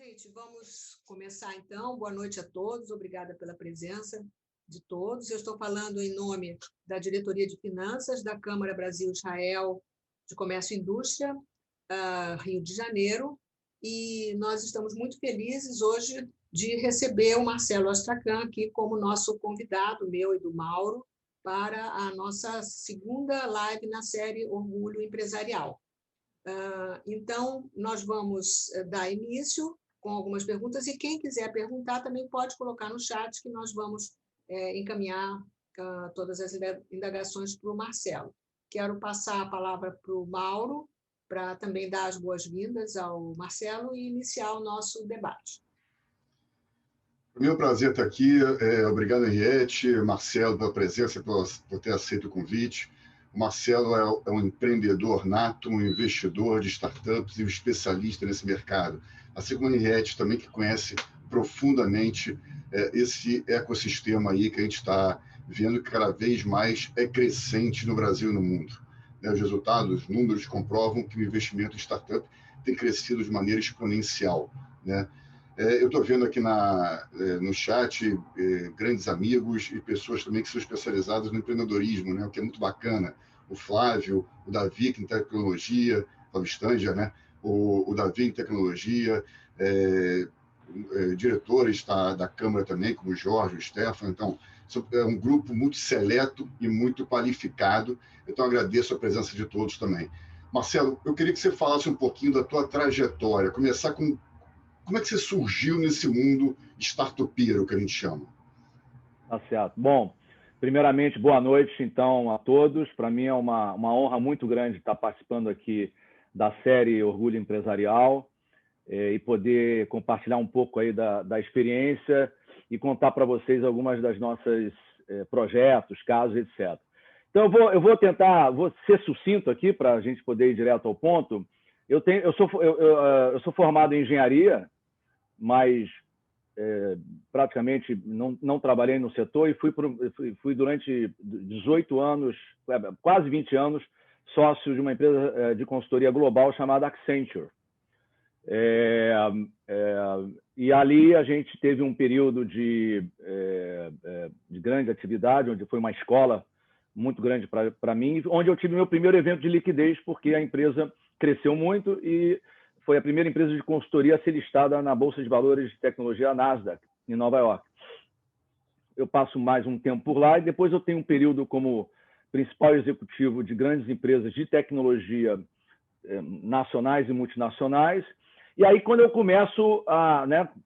gente, vamos começar então. Boa noite a todos, obrigada pela presença de todos. Eu estou falando em nome da Diretoria de Finanças da Câmara Brasil-Israel de Comércio e Indústria, Rio de Janeiro, e nós estamos muito felizes hoje de receber o Marcelo Astracan aqui como nosso convidado, meu e do Mauro, para a nossa segunda live na série Orgulho Empresarial. Então, nós vamos dar início com algumas perguntas, e quem quiser perguntar também pode colocar no chat, que nós vamos encaminhar todas as indagações para o Marcelo. Quero passar a palavra para o Mauro, para também dar as boas-vindas ao Marcelo e iniciar o nosso debate. Para mim é um prazer estar aqui. Obrigado, Henriette, Marcelo, pela presença, por ter aceito o convite. O Marcelo é um empreendedor nato, um investidor de startups e um especialista nesse mercado. Assim como a Henriette também, que conhece profundamente esse ecossistema aí que a gente está vendo que cada vez mais é crescente no Brasil e no mundo. Os resultados, os números comprovam que o investimento em startup tem crescido de maneira exponencial, né? Eu estou vendo aqui no chat grandes amigos e pessoas também que são especializadas no empreendedorismo, né? O que é muito bacana. O Flávio, o Davi, que em tecnologia, Flávio Stanger, né? O Davi em tecnologia, diretores da Câmara também, como o Jorge, o Stefano. Então, é um grupo muito seleto e muito qualificado. Então, agradeço a presença de todos também. Marcelo, eu queria que você falasse um pouquinho da tua trajetória, começar com como é que você surgiu nesse mundo startupeiro, que a gente chama? Tá certo. Bom, primeiramente, boa noite, então, a todos. Para mim é uma honra muito grande estar participando aqui da série Orgulho Empresarial e poder compartilhar um pouco aí da experiência e contar para vocês algumas das nossas projetos, casos, etc. Então, eu vou ser sucinto aqui para a gente poder ir direto ao ponto. Eu sou formado em engenharia, mas praticamente não trabalhei no setor e fui durante 18 anos, quase 20 anos, sócio de uma empresa de consultoria global chamada Accenture. E ali a gente teve um período de grande atividade, onde foi uma escola muito grande para mim, onde eu tive meu primeiro evento de liquidez, porque a empresa cresceu muito e foi a primeira empresa de consultoria a ser listada na Bolsa de Valores de Tecnologia Nasdaq, em Nova York. Eu passo mais um tempo por lá e depois eu tenho um período como principal executivo de grandes empresas de tecnologia nacionais e multinacionais. E aí, quando eu começo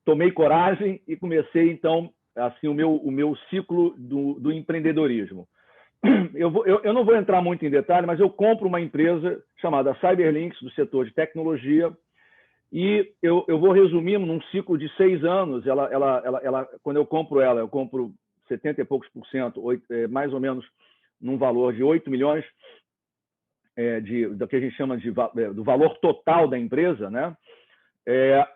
tomei coragem e comecei, então, assim, o meu ciclo do empreendedorismo. Eu não vou entrar muito em detalhe, mas eu compro uma empresa chamada Cyberlinks, do setor de tecnologia, e eu vou resumindo num ciclo de 6 anos. Quando eu compro 70 e poucos %, mais ou menos num valor de 8 milhões, do que a gente chama do valor total da empresa, né?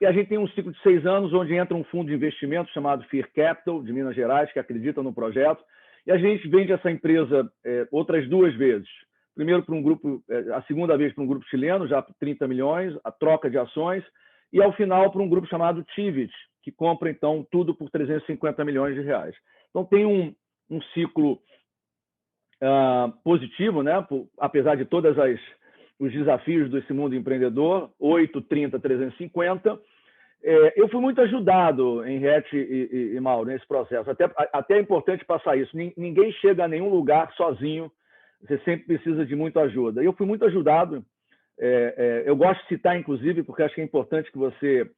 E a gente tem um ciclo de 6 anos, onde entra um fundo de investimento chamado Fear Capital, de Minas Gerais, que acredita no projeto, e a gente vende essa empresa outras 2 vezes. Primeiro para um grupo, a segunda vez para um grupo chileno, já por 30 milhões, a troca de ações, e ao final para um grupo chamado Tivit, que compra então tudo por 350 milhões de reais. Então tem um ciclo positivo, né? Apesar de todos os desafios desse mundo empreendedor, 8, 30, 350. Eu fui muito ajudado, Henriette e Mauro, nesse processo. Até é importante passar isso. Ninguém chega a nenhum lugar sozinho. Você sempre precisa de muita ajuda. Eu fui muito ajudado. Eu gosto de citar, inclusive, porque acho que é importante que você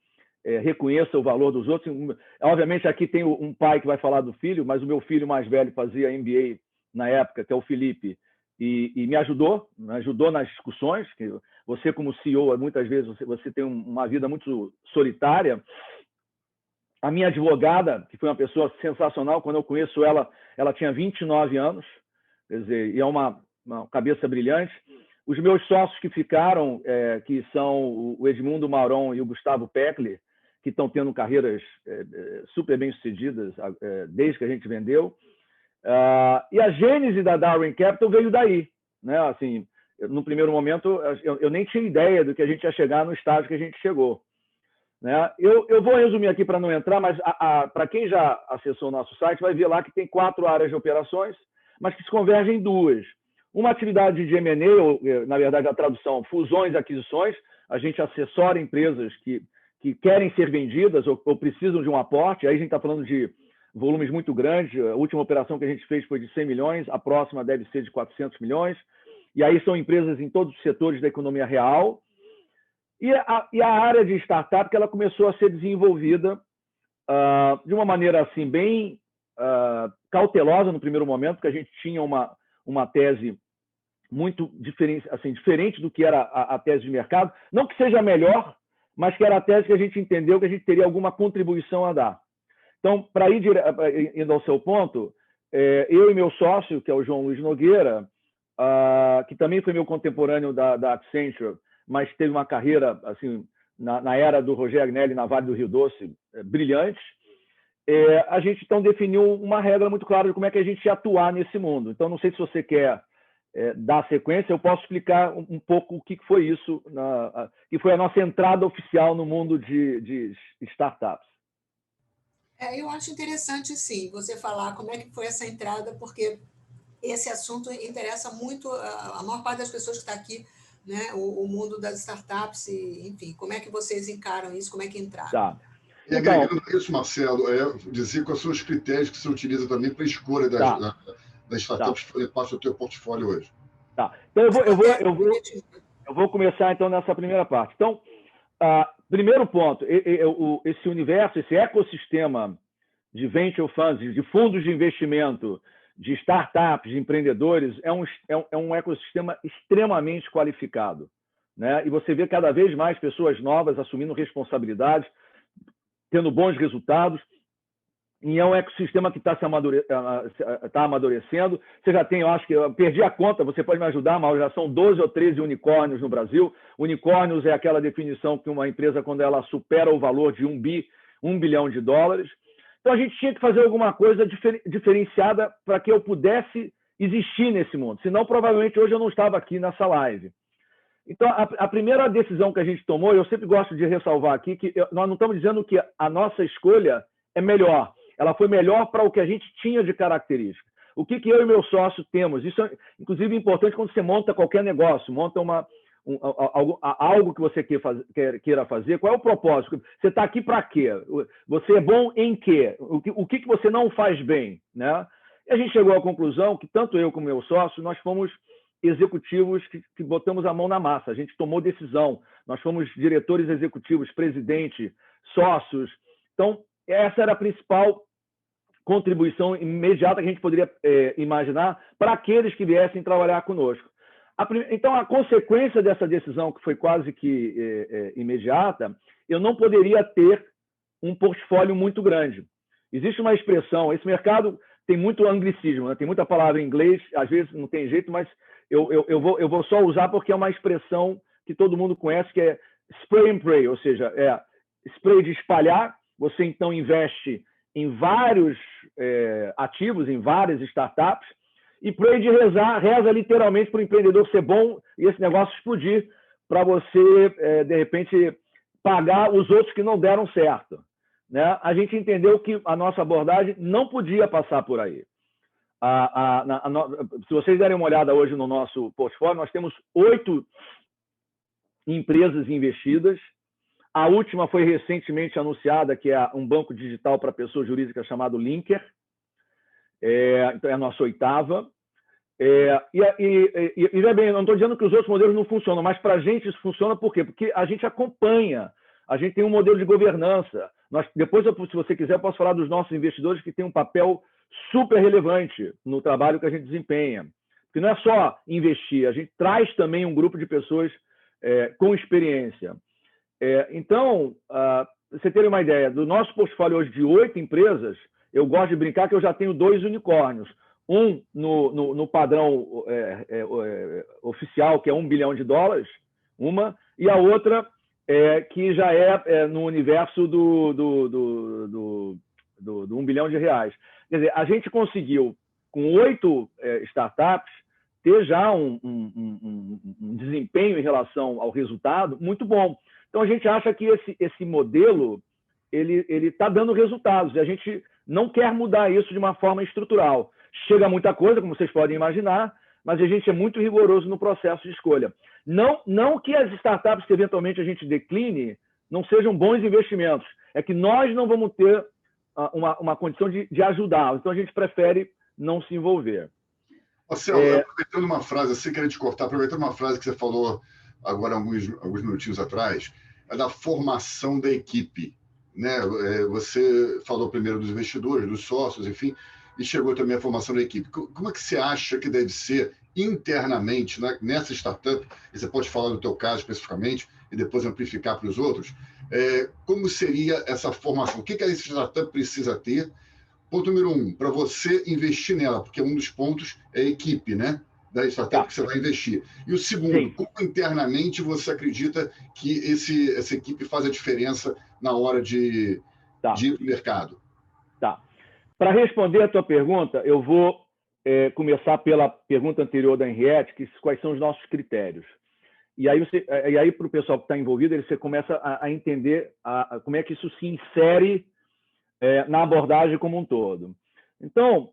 reconheça o valor dos outros. Obviamente, aqui tem um pai que vai falar do filho, mas o meu filho mais velho fazia MBA na época, que é o Felipe, e me ajudou nas discussões. Que você, como CEO, muitas vezes você tem uma vida muito solitária. A minha advogada, que foi uma pessoa sensacional, quando eu conheço ela tinha 29 anos, quer dizer, e é uma cabeça brilhante. Os meus sócios que ficaram, que são o Edmundo Mauron e o Gustavo Peckler, que estão tendo carreiras super bem-sucedidas desde que a gente vendeu. E a gênese da Darwin Capital veio daí, né? Assim, no primeiro momento, eu nem tinha ideia do que a gente ia chegar no estágio que a gente chegou. né? Eu vou resumir aqui para não entrar, mas para quem já acessou o nosso site, vai ver lá que tem 4 áreas de operações, mas que se convergem em 2. Uma atividade de M&A, ou, na verdade, a tradução, fusões e aquisições. A gente assessora empresas que querem ser vendidas ou precisam de um aporte. Aí a gente está falando de volumes muito grandes. A última operação que a gente fez foi de 100 milhões, a próxima deve ser de 400 milhões. E aí são empresas em todos os setores da economia real. E a área de startup, que ela começou a ser desenvolvida de uma maneira assim bem cautelosa no primeiro momento, porque a gente tinha uma tese muito diferente do que era a tese de mercado. Não que seja melhor, mas que era a tese que a gente entendeu que a gente teria alguma contribuição a dar. Então, para ir indo ao seu ponto, eu e meu sócio, que é o João Luiz Nogueira, que também foi meu contemporâneo da Accenture, mas teve uma carreira assim na era do Rogério Agnelli, na Vale do Rio Doce, brilhante. A gente, então, definiu uma regra muito clara de como é que a gente ia atuar nesse mundo. Então, não sei se você quer dar sequência, eu posso explicar um pouco o que foi isso, que foi a nossa entrada oficial no mundo de startups. Eu acho interessante, sim, você falar como é que foi essa entrada, porque esse assunto interessa muito a maior parte das pessoas que está aqui, né? O mundo das startups, enfim, como é que vocês encaram isso, como é que entraram? Tá. E agregando isso, Marcelo, dizer quais são os critérios que você utiliza também para a escolha das startups que fazem parte do teu portfólio hoje. Tá. Então, eu vou começar, então, nessa primeira parte. Então, primeiro ponto, esse universo, esse ecossistema de venture funds, de fundos de investimento, de startups, de empreendedores, é um ecossistema extremamente qualificado, né? E você vê cada vez mais pessoas novas assumindo responsabilidades, tendo bons resultados, e é um ecossistema que está amadurecendo. Você já tem, eu acho que eu perdi a conta, você pode me ajudar, Mauro, já são 12 ou 13 unicórnios no Brasil. Unicórnios é aquela definição que uma empresa, quando ela supera o valor de $1 bilhão. Então, a gente tinha que fazer alguma coisa diferenciada para que eu pudesse existir nesse mundo. Senão, provavelmente, hoje eu não estava aqui nessa live. Então, a primeira decisão que a gente tomou, eu sempre gosto de ressalvar aqui, que nós não estamos dizendo que a nossa escolha é melhor. Ela foi melhor para o que a gente tinha de característica. O que eu e meu sócio temos? Isso é, inclusive, importante quando você monta qualquer negócio, monta algo que você queira fazer. Qual é o propósito? Você está aqui para quê? Você é bom em quê? O que você não faz bem, né? E a gente chegou à conclusão que tanto eu como meu sócio, nós fomos executivos que botamos a mão na massa. A gente tomou decisão. Nós fomos diretores executivos, presidente, sócios. Então, essa era a principal contribuição imediata que a gente poderia imaginar para aqueles que viessem trabalhar conosco. Então, a consequência dessa decisão, que foi quase que imediata, eu não poderia ter um portfólio muito grande. Existe uma expressão, esse mercado tem muito anglicismo, né? Tem muita palavra em inglês, às vezes não tem jeito, mas eu vou só usar porque é uma expressão que todo mundo conhece, que é spray and pray, ou seja, spray de espalhar. Você, então, investe em vários ativos, em várias startups, e pray de reza literalmente para o empreendedor ser bom e esse negócio explodir, para você, de repente, pagar os outros que não deram certo, né? A gente entendeu que a nossa abordagem não podia passar por aí. Se vocês derem uma olhada hoje no nosso portfólio, nós temos 8 empresas investidas. A última foi recentemente anunciada, que é um banco digital para pessoa jurídica chamado Linker. Então, é a nossa 8ª. Veja bem, eu não estou dizendo que os outros modelos não funcionam, mas para a gente isso funciona por quê? Porque a gente acompanha, a gente tem um modelo de governança. Depois, se você quiser, eu posso falar dos nossos investidores que têm um papel super relevante no trabalho que a gente desempenha. Porque não é só investir, a gente traz também um grupo de pessoas com experiência. Então, você ter uma ideia, do nosso portfólio hoje de 8 empresas, eu gosto de brincar que eu já tenho 2 unicórnios. Um no padrão oficial, que é $1 bilhão, e a outra que já no universo do $1 bilhão. Quer dizer, a gente conseguiu, com 8 startups, ter já um desempenho em relação ao resultado muito bom. Então, a gente acha que esse modelo ele está dando resultados, e a gente não quer mudar isso de uma forma estrutural. Chega muita coisa, como vocês podem imaginar, mas a gente é muito rigoroso no processo de escolha. Não que as startups que eventualmente a gente decline não sejam bons investimentos, é que nós não vamos ter uma condição de ajudar, então a gente prefere não se envolver. Marcelo, aproveitando uma frase, sem querer te cortar, aproveitando uma frase que você falou agora alguns minutinhos atrás, é da formação da equipe, né? Você falou primeiro dos investidores, dos sócios, enfim, e chegou também à formação da equipe. Como é que você acha que deve ser internamente, né, nessa startup, e você pode falar do teu caso especificamente e depois amplificar para os outros, como seria essa formação? O que essa startup precisa ter? Ponto número 1, para você investir nela, porque um dos pontos é a equipe, né, da startup que você vai investir. E o segundo, como internamente você acredita que essa equipe faz a diferença na hora de ir para o mercado? Para responder a tua pergunta, eu vou começar pela pergunta anterior da Henriette, que quais são os nossos critérios. E aí para o pessoal que está envolvido, você começa a entender como é que isso se insere na abordagem como um todo. Então,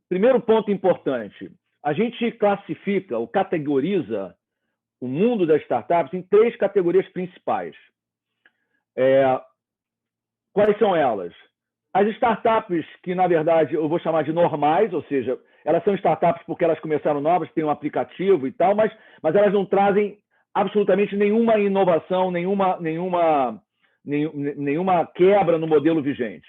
primeiro ponto importante, a gente classifica ou categoriza o mundo das startups em 3 categorias principais. Quais são elas? As startups que, na verdade, eu vou chamar de normais, ou seja, elas são startups porque elas começaram novas, têm um aplicativo e tal, mas elas não trazem absolutamente nenhuma inovação, nenhuma quebra no modelo vigente.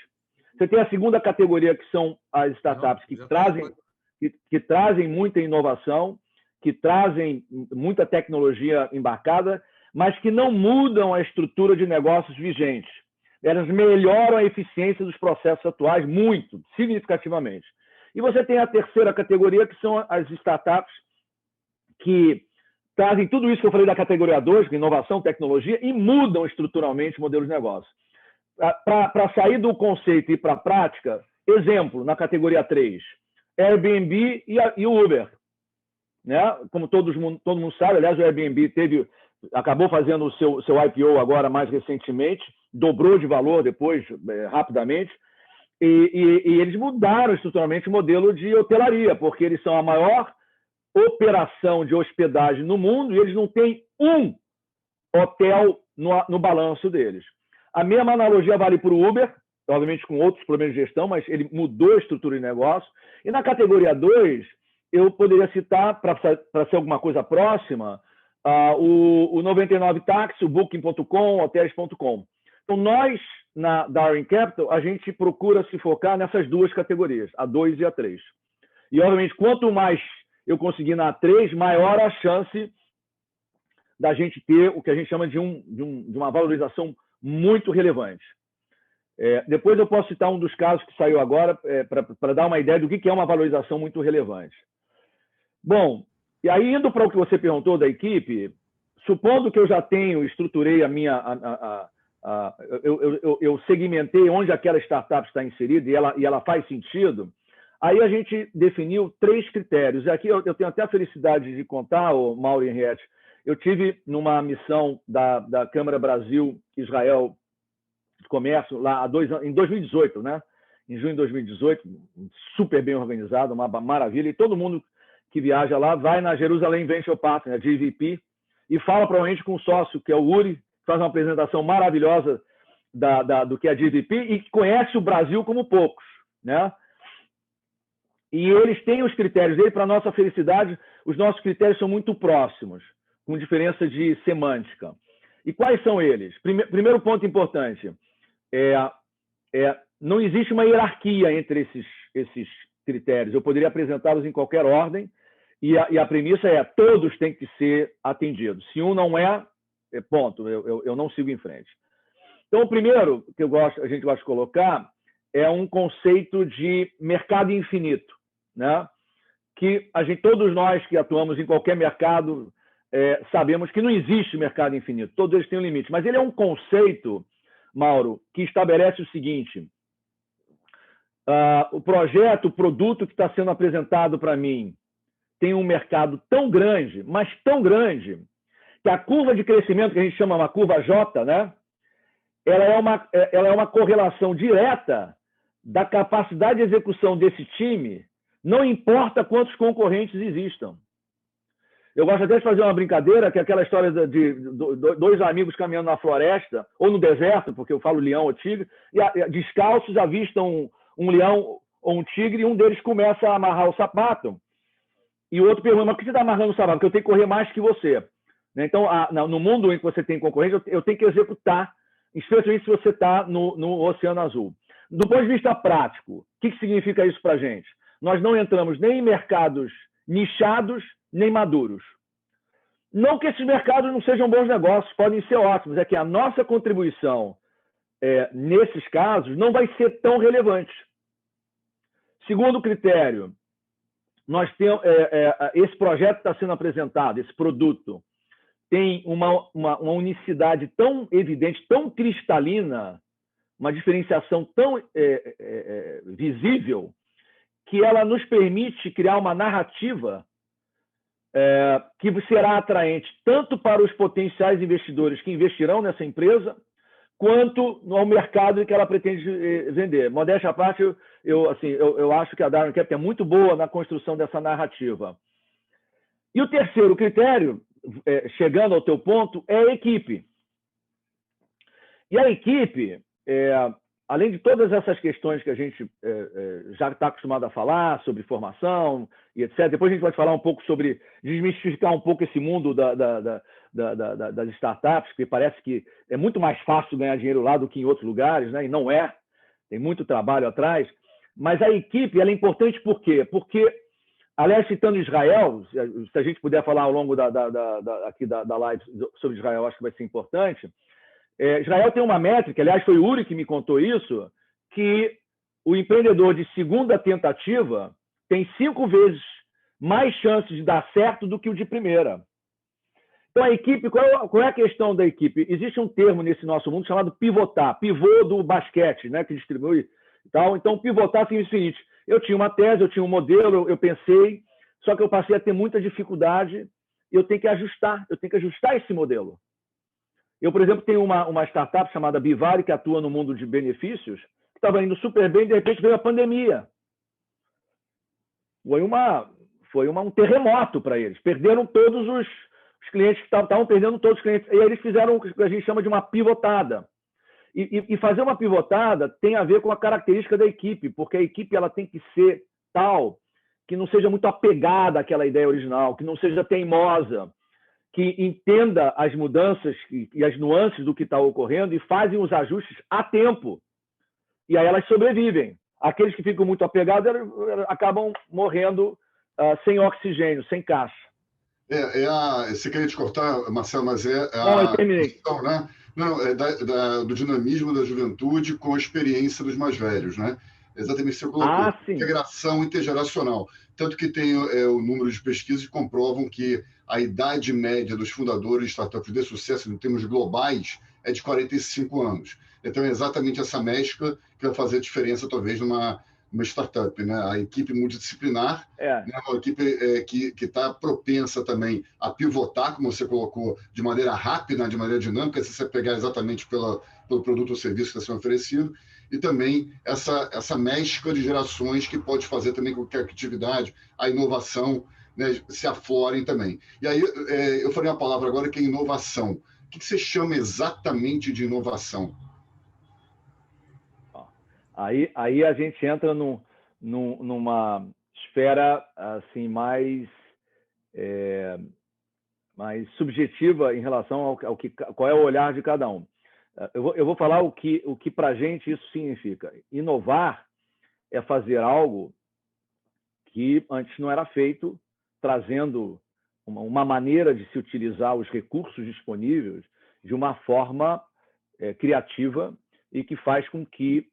Você tem a segunda categoria, que são as startups que trazem muita inovação, que trazem muita tecnologia embarcada, mas que não mudam a estrutura de negócios vigentes. Elas melhoram a eficiência dos processos atuais muito, significativamente. E você tem a terceira categoria, que são as startups que trazem tudo isso que eu falei da categoria 2, inovação, tecnologia, e mudam estruturalmente o modelo de negócio. Para sair do conceito e ir para a prática, exemplo, na categoria 3, Airbnb e o Uber. Né? Como todo mundo sabe, aliás, o Airbnb acabou fazendo o seu IPO agora mais recentemente, dobrou de valor depois, rapidamente, e eles mudaram estruturalmente o modelo de hotelaria, porque eles são a maior operação de hospedagem no mundo e eles não têm um hotel no balanço deles. A mesma analogia vale para o Uber, obviamente com outros problemas de gestão, mas ele mudou a estrutura de negócio. E na categoria 2, eu poderia citar, para ser alguma coisa próxima, o 99 Táxi, o Booking.com, Hotels.com. Então, nós, na Darwin Capital, a gente procura se focar nessas 2 categorias, a 2 e a 3. E, obviamente, quanto mais eu conseguir na 3, maior a chance da gente ter o que a gente chama de uma valorização muito relevante. Depois eu posso citar um dos casos que saiu agora para dar uma ideia do que é uma valorização muito relevante. Bom, e aí indo para o que você perguntou da equipe, supondo que eu já estruturei a minha... eu segmentei onde aquela startup está inserida e ela faz sentido, aí a gente definiu 3 critérios. E aqui eu tenho até a felicidade de contar, Mauro e Henriette, eu tive numa missão da Câmara Brasil-Israel de Comércio lá em 2018, né? Em junho de 2018, super bem organizado, uma maravilha, e todo mundo que viaja lá vai na Jerusalém Venture Partner, a JVP, e fala provavelmente com o sócio, que é o Uri, faz uma apresentação maravilhosa do que é a JVP e que conhece o Brasil como poucos, né? E eles têm os critérios dele. Para nossa felicidade, os nossos critérios são muito próximos, com diferença de semântica. E quais são eles? Primeiro ponto importante, não existe uma hierarquia entre esses critérios. Eu poderia apresentá-los em qualquer ordem, e a premissa é todos têm que ser atendidos. Se um não ponto, eu não sigo em frente. Então, o primeiro que a gente gosta de colocar é um conceito de mercado infinito, né? Que todos nós que atuamos em qualquer mercado sabemos que não existe mercado infinito, todos eles têm um limite, mas ele é um conceito, Mauro, que estabelece o seguinte: o projeto, o produto que está sendo apresentado para mim tem um mercado tão grande, mas tão grande, que a curva de crescimento, que a gente chama uma curva J, né? Ela é uma correlação direta da capacidade de execução desse time, não importa quantos concorrentes existam. Eu gosto até de fazer uma brincadeira, que é aquela história de dois amigos caminhando na floresta, ou no deserto, porque eu falo leão ou tigre, e descalços avistam um leão ou um tigre, e um deles começa a amarrar o sapato, e o outro pergunta, mas por que você está amarrando o sapato? Porque eu tenho que correr mais que você. Então, no mundo em que você tem concorrente, eu tenho que executar, especialmente se você está no Oceano Azul. Do ponto de vista prático, o que significa isso para a gente? Nós não entramos nem em mercados nichados, nem maduros. Não que esses mercados não sejam bons negócios, podem ser ótimos, é que a nossa contribuição nesses casos não vai ser tão relevante. Segundo critério, nós temos, esse projeto está sendo apresentado, esse produto, tem uma unicidade tão evidente, tão cristalina, uma diferenciação tão visível, que ela nos permite criar uma narrativa que será atraente tanto para os potenciais investidores que investirão nessa empresa, quanto ao mercado que ela pretende vender. Modéstia à parte, eu acho que a Darwin Capital é muito boa na construção dessa narrativa. E o terceiro critério, chegando ao teu ponto, é a equipe. E a equipe, além de todas essas questões que a gente já está acostumado a falar, sobre formação e etc., depois a gente vai falar um pouco sobre desmistificar um pouco esse mundo das startups, que parece que é muito mais fácil ganhar dinheiro lá do que em outros lugares, né? E não é, tem muito trabalho atrás. Mas a equipe ela é importante por quê? Porque, aliás, citando Israel, se a gente puder falar ao longo aqui da live sobre Israel, acho que vai ser importante. Israel tem uma métrica, aliás, foi o Uri que me contou isso, que o empreendedor de segunda tentativa tem 5 vezes mais chances de dar certo do que o de primeira. Então, a equipe, qual é a questão da equipe? Existe um termo nesse nosso mundo chamado pivotar, pivô do basquete, né, que distribui e tal. Então, pivotar significa o seguinte: eu tinha uma tese, eu tinha um modelo, eu pensei, só que eu passei a ter muita dificuldade e eu tenho que ajustar esse modelo. Eu, por exemplo, tenho uma startup chamada Bivari, que atua no mundo de benefícios, que estava indo super bem, de repente veio a pandemia. Foi um terremoto para eles. Perderam todos os clientes, estavam perdendo todos os clientes. E aí eles fizeram o que a gente chama de uma pivotada. E fazer uma pivotada tem a ver com a característica da equipe, porque a equipe ela tem que ser tal que não seja muito apegada àquela ideia original, que não seja teimosa, que entenda as mudanças e as nuances do que está ocorrendo e fazem os ajustes a tempo. E aí elas sobrevivem. Aqueles que ficam muito apegados acabam morrendo sem oxigênio, sem caixa. Você queria te cortar, Marcelo, mas Não, eu terminei. Questão, né? Não, do dinamismo da juventude com a experiência dos mais velhos, né? Exatamente isso que você colocou. Sim. Integração intergeracional. Tanto que tem o número de pesquisas que comprovam que a idade média dos fundadores de startups de sucesso, em termos globais, é de 45 anos. Então, é exatamente essa mescla que vai fazer a diferença, talvez, numa startup, né? A equipe multidisciplinar, né? Uma equipe que está propensa também a pivotar, como você colocou, de maneira rápida, de maneira dinâmica, se você pegar exatamente pelo produto ou serviço que está sendo oferecido, e também essa mescla de gerações que pode fazer também com que a atividade, a inovação, né, se aflorem também. E aí, eu falei uma palavra agora que é inovação. O que você chama exatamente de inovação? Aí a gente entra numa esfera assim, mais subjetiva em relação qual é o olhar de cada um. Eu vou falar o que para a gente isso significa. Inovar é fazer algo que antes não era feito, trazendo uma maneira de se utilizar os recursos disponíveis de uma forma criativa e que faz com que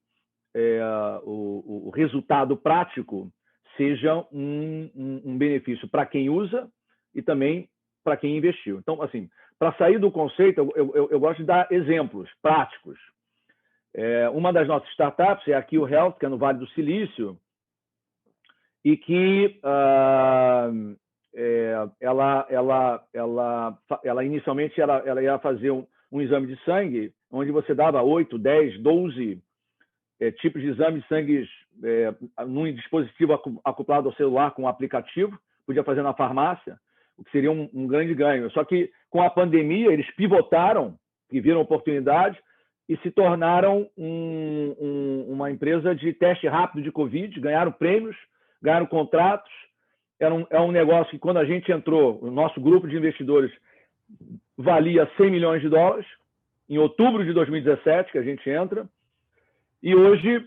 o resultado prático seja um benefício para quem usa e também para quem investiu. Então, assim, para sair do conceito, eu gosto de dar exemplos práticos. Uma das nossas startups é a Q Health, que é no Vale do Silício, e que ela inicialmente ela ia fazer um exame de sangue, onde você dava 8, 10, 12 tipos de exame de sangue num dispositivo acoplado ao celular com um aplicativo, podia fazer na farmácia, o que seria um grande ganho. Só que com a pandemia eles pivotaram e viram oportunidade e se tornaram uma empresa de teste rápido de Covid, ganharam prêmios, ganharam contratos. É um negócio que, quando a gente entrou, o nosso grupo de investidores valia 100 milhões de dólares, em outubro de 2017, que a gente entra, e hoje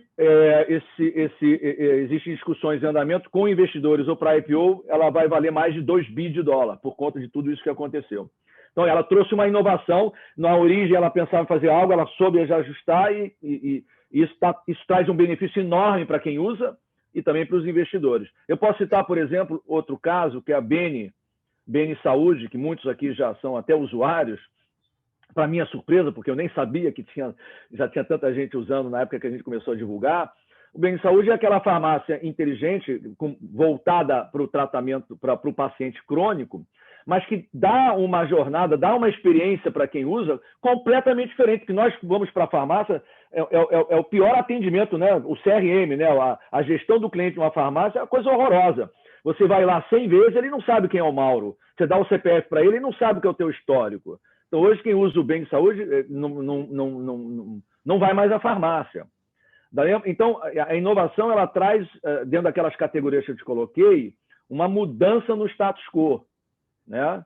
existem discussões em andamento com investidores ou para IPO, ela vai valer mais de 2 bi de dólar, por conta de tudo isso que aconteceu. Então, ela trouxe uma inovação. Na origem, ela pensava em fazer algo, ela soube ajustar e isso traz um benefício enorme para quem usa e também para os investidores. Eu posso citar, por exemplo, outro caso, que é a Beni Saúde, que muitos aqui já são até usuários, para minha surpresa, porque eu nem sabia que já tinha tanta gente usando na época que a gente começou a divulgar. O Beni Saúde é aquela farmácia inteligente, voltada para o tratamento, para o paciente crônico, mas que dá uma jornada, dá uma experiência para quem usa completamente diferente, porque nós vamos para a farmácia, é o pior atendimento, né? O CRM, né? A gestão do cliente de uma farmácia é uma coisa horrorosa. Você vai lá 100 vezes, ele não sabe quem é o Mauro. Você dá o CPF para ele não sabe o que é o teu histórico. Então, hoje, quem usa o Bem de Saúde não vai mais à farmácia. Então, a inovação ela traz, dentro daquelas categorias que eu te coloquei, uma mudança no status quo, né?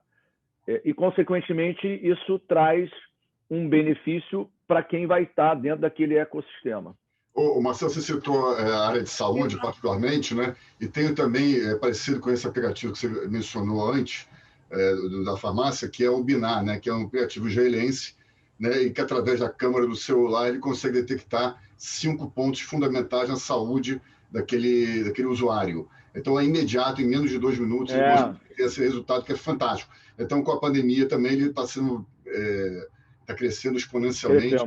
E, consequentemente, isso traz um benefício para quem vai estar dentro daquele ecossistema. O Marcelo, você citou a área de saúde, particularmente, né? E tem também, parecido com esse aplicativo que você mencionou antes, da farmácia, que é o Binar, né? Que é um aplicativo israelense, né? E que, através da câmera do celular, ele consegue detectar 5 pontos fundamentais na saúde daquele usuário. Então, é imediato, em menos de 2 minutos, ele consegue ter esse resultado, que é fantástico. Então, com a pandemia também, ele está crescendo exponencialmente.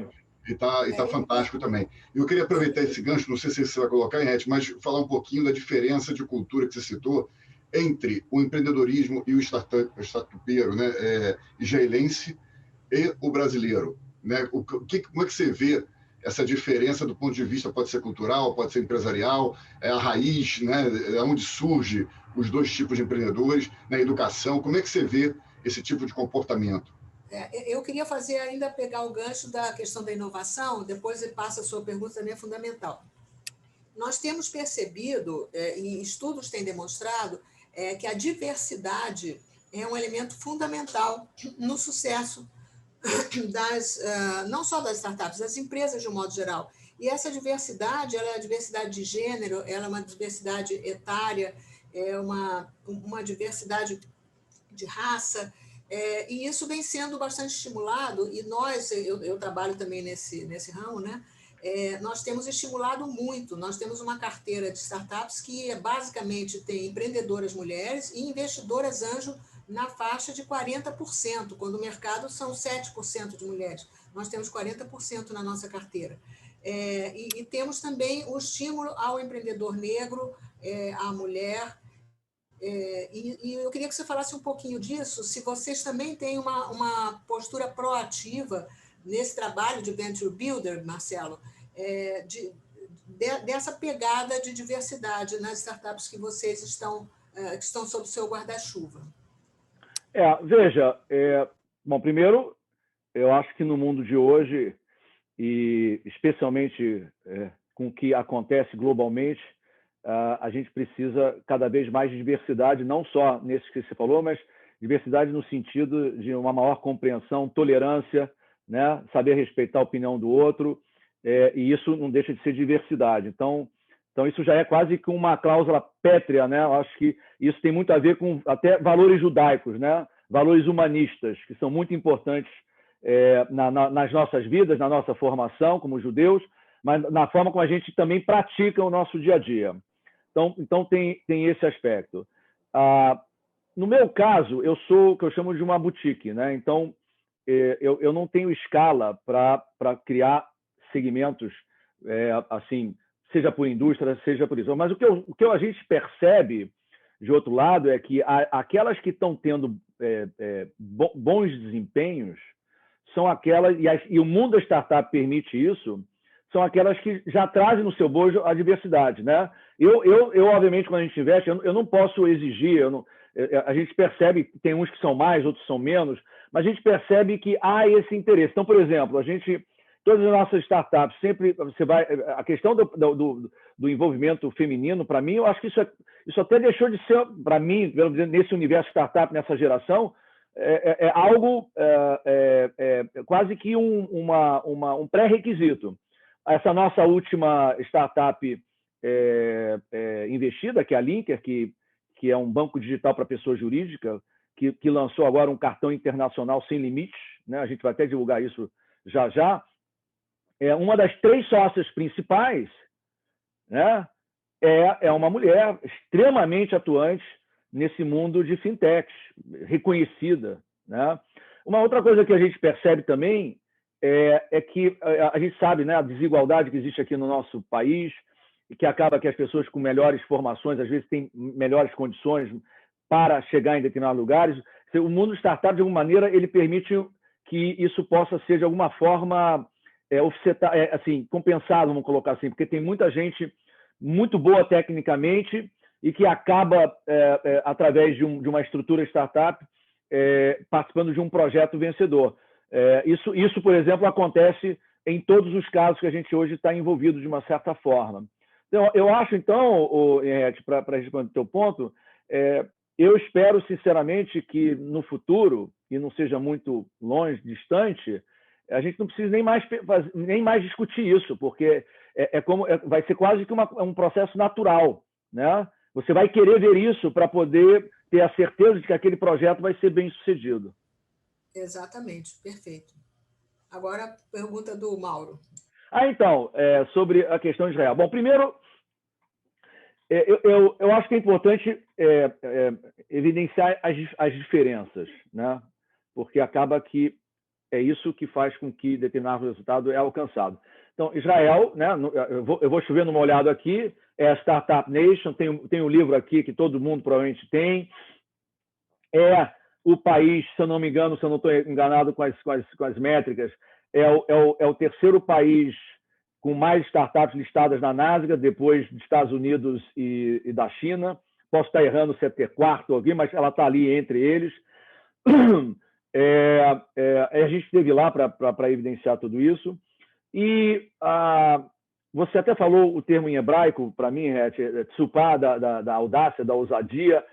E está fantástico também. Eu queria aproveitar esse gancho, não sei se você vai colocar, Henriette, mas falar um pouquinho da diferença de cultura que você citou entre o empreendedorismo e o startupeiro, né? Israelense e o brasileiro, né? Como é que você vê essa diferença do ponto de vista, pode ser cultural, pode ser empresarial, a raiz, né? Onde surge os dois tipos de empreendedores, na educação, como é que você vê esse tipo de comportamento? Eu queria pegar o gancho da questão da inovação, depois passa a sua pergunta, também é fundamental. Nós temos percebido, e estudos têm demonstrado, que a diversidade é um elemento fundamental no sucesso não só das startups, das empresas de um modo geral. E essa diversidade, ela é a diversidade de gênero, ela é uma diversidade etária, é uma diversidade de raça, e isso vem sendo bastante estimulado, e eu trabalho também nesse ramo, né? Nós temos estimulado muito, nós temos uma carteira de startups que basicamente tem empreendedoras mulheres e investidoras anjo na faixa de 40%, quando o mercado são 7% de mulheres. Nós temos 40% na nossa carteira. E temos também o estímulo ao empreendedor negro, à mulher. E eu queria que você falasse um pouquinho disso, se vocês também têm uma postura proativa nesse trabalho de Venture Builder, Marcelo, dessa pegada de diversidade nas startups que vocês estão sob o seu guarda-chuva. Veja, bom, primeiro, eu acho que no mundo de hoje, e especialmente com o que acontece globalmente, a gente precisa cada vez mais de diversidade, não só nesse que você falou, mas diversidade no sentido de uma maior compreensão, tolerância, né? Saber respeitar a opinião do outro, e isso não deixa de ser diversidade. Então isso já é quase que uma cláusula pétrea, né? Eu acho que isso tem muito a ver com até valores judaicos, né? Valores humanistas, que são muito importantes nas nossas vidas, na nossa formação como judeus, mas na forma como a gente também pratica o nosso dia a dia. Então tem esse aspecto. No meu caso, eu sou o que eu chamo de uma boutique, né? Então, eu não tenho escala para criar segmentos, assim, seja por indústria, seja por isso. Mas o que a gente percebe de outro lado, é que aquelas que estão tendo bons desempenhos são aquelas, e o mundo da startup permite isso, são aquelas que já trazem no seu bojo a diversidade, né? Eu obviamente, quando a gente investe, eu não posso exigir, a gente percebe que tem uns que são mais, outros são menos, mas a gente percebe que há esse interesse. Então, por exemplo, todas as nossas startups, sempre a questão do envolvimento feminino, para mim, eu acho que isso até deixou de ser, para mim, nesse universo startup, nessa geração, algo quase que um pré-requisito. Essa nossa última startup investida, que é a Linker, que é um banco digital para pessoa jurídica, que lançou agora um cartão internacional sem limites, né? A gente vai até divulgar isso já já. Uma das 3 sócias principais, né, é uma mulher extremamente atuante nesse mundo de fintechs, reconhecida, né? Uma outra coisa que a gente percebe também é que a gente sabe, né, a desigualdade que existe aqui no nosso país, e que acaba que as pessoas com melhores formações, às vezes, têm melhores condições para chegar em determinados lugares. O mundo startup, de alguma maneira, ele permite que isso possa ser, de alguma forma, assim, compensado, vamos colocar assim, porque tem muita gente muito boa tecnicamente e que acaba, através de uma estrutura startup, participando de um projeto vencedor. Isso, por exemplo, acontece em todos os casos que a gente hoje está envolvido de uma certa forma. Então, eu acho, então, Henriette, para responder o teu ponto, eu espero, sinceramente, que no futuro, e não seja muito longe, distante, a gente não precisa nem mais discutir isso, porque vai ser quase que um processo natural, né? Você vai querer ver isso para poder ter a certeza de que aquele projeto vai ser bem sucedido. Exatamente, perfeito. Agora, pergunta do Mauro. Então, sobre a questão de Israel. Bom, primeiro, eu acho que é importante evidenciar as diferenças, né? Porque acaba que é isso que faz com que determinado resultado é alcançado. Então, Israel, né? Eu vou chover numa olhada aqui, é a Startup Nation, tem um livro aqui que todo mundo provavelmente tem, o país, se eu não me engano, se eu não estou enganado com as métricas, é o terceiro país com mais startups listadas na Nasdaq, depois dos Estados Unidos e da China. Posso estar errando se é quarto ou alguém, mas ela está ali entre eles. A gente esteve lá para evidenciar tudo isso. E você até falou o termo em hebraico, para mim, tsupá, da audácia, da ousadia.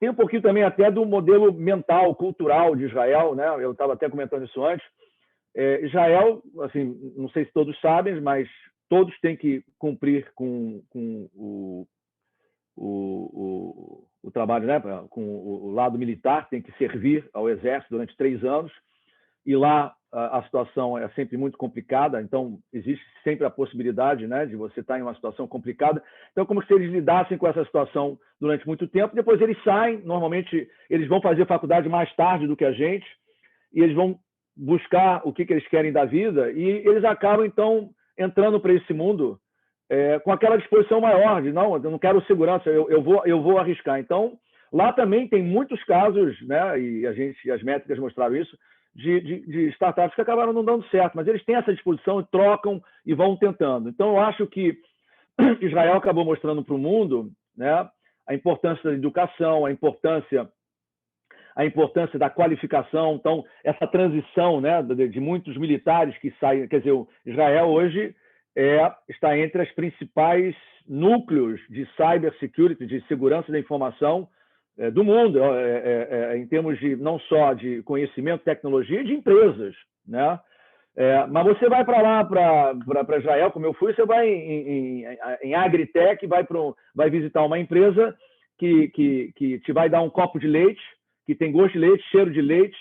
Tem um pouquinho também até do modelo mental, cultural de Israel, né? Eu estava até comentando isso antes. Israel, assim, não sei se todos sabem, mas todos têm que cumprir com o trabalho, né? Com o lado militar, tem que servir ao exército durante 3 anos. E lá a situação é sempre muito complicada, então existe sempre a possibilidade, né, de você estar em uma situação complicada. Então, como se eles lidassem com essa situação durante muito tempo, depois eles saem, normalmente eles vão fazer faculdade mais tarde do que a gente, e eles vão buscar o que eles querem da vida, e eles acabam, então, entrando para esse mundo com aquela disposição maior de, não, eu não quero segurança, eu vou arriscar. Então, lá também tem muitos casos, né, e as métricas mostraram isso, de startups que acabaram não dando certo, mas eles têm essa disposição, trocam e vão tentando. Então, eu acho que Israel acabou mostrando para o mundo, né, a importância da educação, a importância da qualificação. Então, essa transição, né, de muitos militares que saem, quer dizer, Israel hoje está entre as principais núcleos de cybersecurity, de segurança da informação do mundo, em termos de não só de conhecimento, tecnologia, de empresas, né? Mas você vai para lá, para Israel, como eu fui, você vai em agritech, vai visitar uma empresa que te vai dar um copo de leite, que tem gosto de leite, cheiro de leite,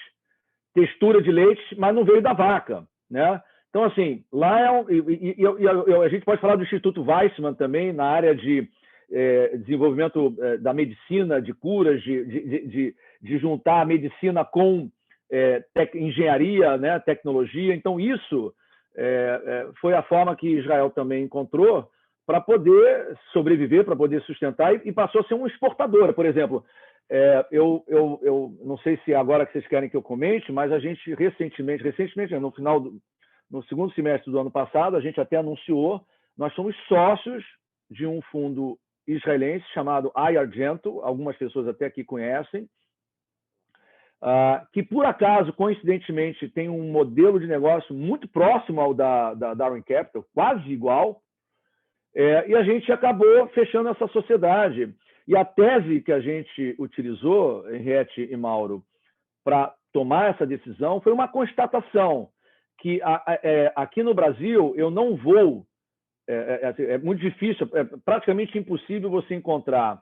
textura de leite, mas não veio da vaca, né? Então, assim, lá a gente pode falar do Instituto Weizmann também, na área de desenvolvimento da medicina, de curas, de juntar a medicina com engenharia, né, tecnologia. Então, isso foi a forma que Israel também encontrou para poder sobreviver, para poder sustentar, e passou a ser uma exportadora. Por exemplo, eu não sei se é agora que vocês querem que eu comente, mas a gente recentemente no segundo semestre do ano passado, a gente até anunciou, nós somos sócios de um fundo israelense chamado iArgento, algumas pessoas até aqui conhecem, que por acaso, coincidentemente, tem um modelo de negócio muito próximo ao da Darwin Capital, quase igual, e a gente acabou fechando essa sociedade. E a tese que a gente utilizou, Henriette e Mauro, para tomar essa decisão foi uma constatação que aqui no Brasil eu não vou, é muito difícil, é praticamente impossível você encontrar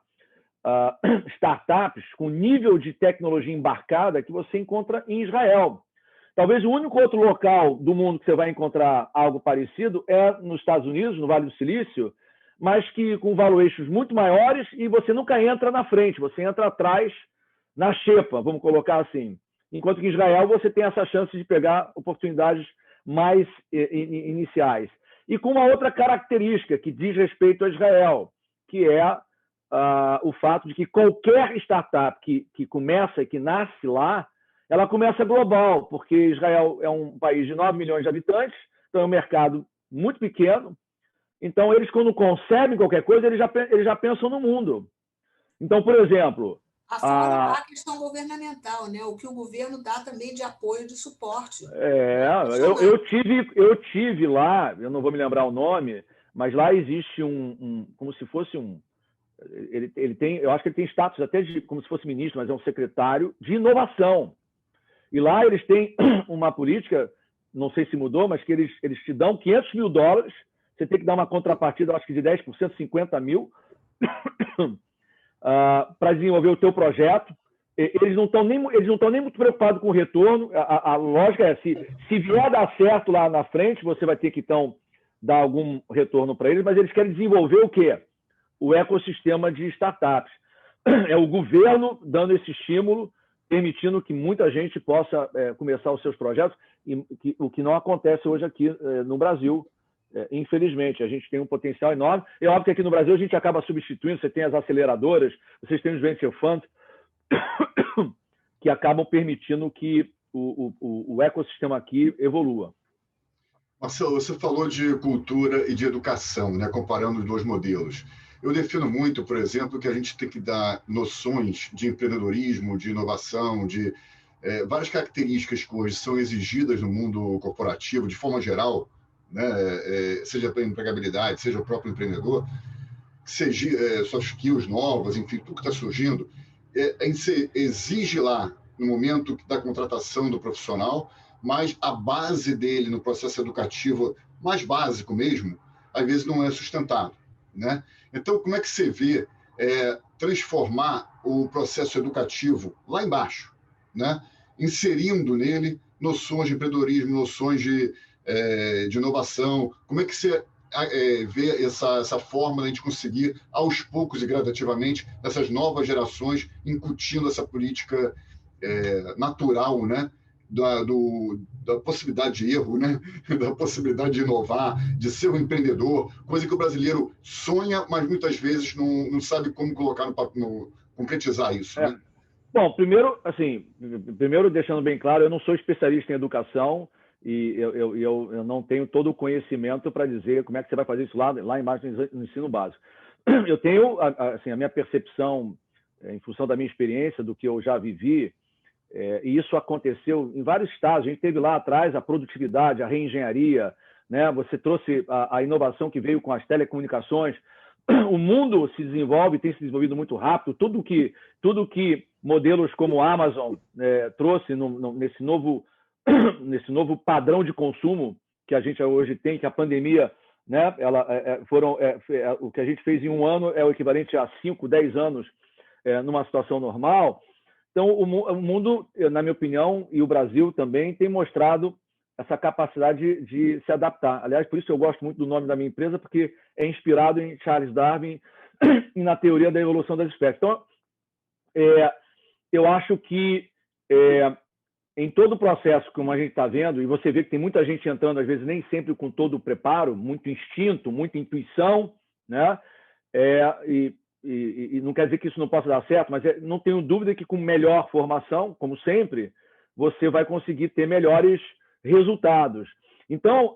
startups com nível de tecnologia embarcada que você encontra em Israel. Talvez o único outro local do mundo que você vai encontrar algo parecido é nos Estados Unidos, no Vale do Silício, mas que com valuations muito maiores, e você nunca entra na frente, você entra atrás na xepa, vamos colocar assim. Enquanto que em Israel você tem essa chance de pegar oportunidades mais iniciais. E com uma outra característica que diz respeito a Israel, que é o fato de que qualquer startup que começa e que nasce lá, ela começa global, porque Israel é um país de 9 milhões de habitantes, então é um mercado muito pequeno. Então, eles, quando concebem qualquer coisa, eles já pensam no mundo. Então, por exemplo... Fora a questão governamental, né? O que o governo dá também de apoio, de suporte. Eu tive lá, eu não vou me lembrar o nome, mas lá existe como se fosse ele tem, eu acho que ele tem status até de como se fosse ministro, mas é um secretário de inovação. E lá eles têm uma política, não sei se mudou, mas que eles te dão $500 mil, você tem que dar uma contrapartida, acho que de 10%, 50 mil, para desenvolver o teu projeto. Eles não estão nem muito preocupados com o retorno. A lógica é, se vier a dar certo lá na frente, você vai ter que, então, dar algum retorno para eles, mas eles querem desenvolver o quê? O ecossistema de startups. É o governo dando esse estímulo, permitindo que muita gente possa começar os seus projetos, o que não acontece hoje aqui no Brasil. Infelizmente, a gente tem um potencial enorme. É óbvio que aqui no Brasil a gente acaba substituindo, você tem as aceleradoras, vocês têm os venture funds, que acabam permitindo que o ecossistema aqui evolua. Marcelo, você falou de cultura e de educação, né, comparando os dois modelos. Eu defino muito, por exemplo, que a gente tem que dar noções de empreendedorismo, de inovação, de várias características que hoje são exigidas no mundo corporativo, de forma geral, né, seja a empregabilidade, seja o próprio empreendedor, seja soft skills novas, enfim, tudo que está surgindo, exige lá, no momento da contratação do profissional, mas a base dele no processo educativo mais básico mesmo, às vezes não é sustentado, né? Então, como é que você vê transformar o processo educativo lá embaixo, né? Inserindo nele noções de empreendedorismo, noções de inovação? Como é que você vê essa forma de a gente conseguir, aos poucos e gradativamente, essas novas gerações incutindo essa política natural, né? Da possibilidade de erro, né? Da possibilidade de inovar, de ser um empreendedor, coisa que o brasileiro sonha, mas muitas vezes não sabe como colocar concretizar isso, né? Bom, primeiro deixando bem claro, eu não sou especialista em educação e eu não tenho todo o conhecimento para dizer como é que você vai fazer isso lá embaixo no ensino básico. Eu tenho assim, a minha percepção, em função da minha experiência, do que eu já vivi, e isso aconteceu em vários estados. A gente teve lá atrás a produtividade, a reengenharia, né? Você trouxe a inovação que veio com as telecomunicações. O mundo se desenvolve, tem se desenvolvido muito rápido. Tudo que modelos como a Amazon trouxe nesse novo padrão de consumo que a gente hoje tem, que a pandemia, né? O que a gente fez em um ano é o equivalente a 5, 10 anos numa situação normal. Então, o mundo, na minha opinião, e o Brasil também, tem mostrado essa capacidade de se adaptar. Aliás, por isso eu gosto muito do nome da minha empresa, porque é inspirado em Charles Darwin e na teoria da evolução das espécies. Então, eu acho que em todo o processo, como a gente está vendo, e você vê que tem muita gente entrando, às vezes nem sempre com todo o preparo, muito instinto, muita intuição, né? E não quer dizer que isso não possa dar certo, mas não tenho dúvida que com melhor formação, como sempre, você vai conseguir ter melhores resultados. Então,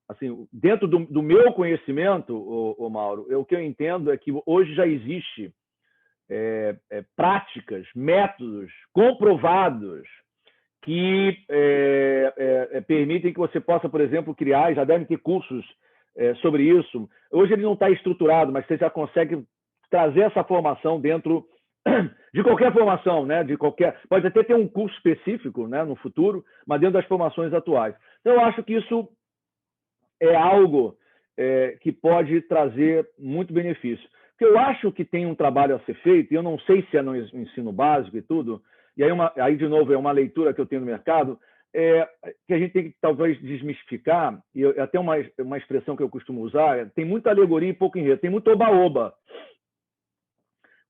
assim, dentro do meu conhecimento, Mauro, o que eu entendo é que hoje já existe práticas, métodos comprovados que permitem que você possa, por exemplo, criar, já devem ter cursos sobre isso. Hoje ele não está estruturado, mas você já consegue trazer essa formação dentro de qualquer formação, né? Pode até ter um curso específico, né, no futuro, mas dentro das formações atuais. Então, eu acho que isso é algo que pode trazer muito benefício. Porque eu acho que tem um trabalho a ser feito, e eu não sei se é no ensino básico e tudo, e aí de novo, é uma leitura que eu tenho no mercado, que a gente tem que talvez desmistificar, e até uma expressão que eu costumo usar, tem muita alegoria e pouco enredo, tem muito oba-oba.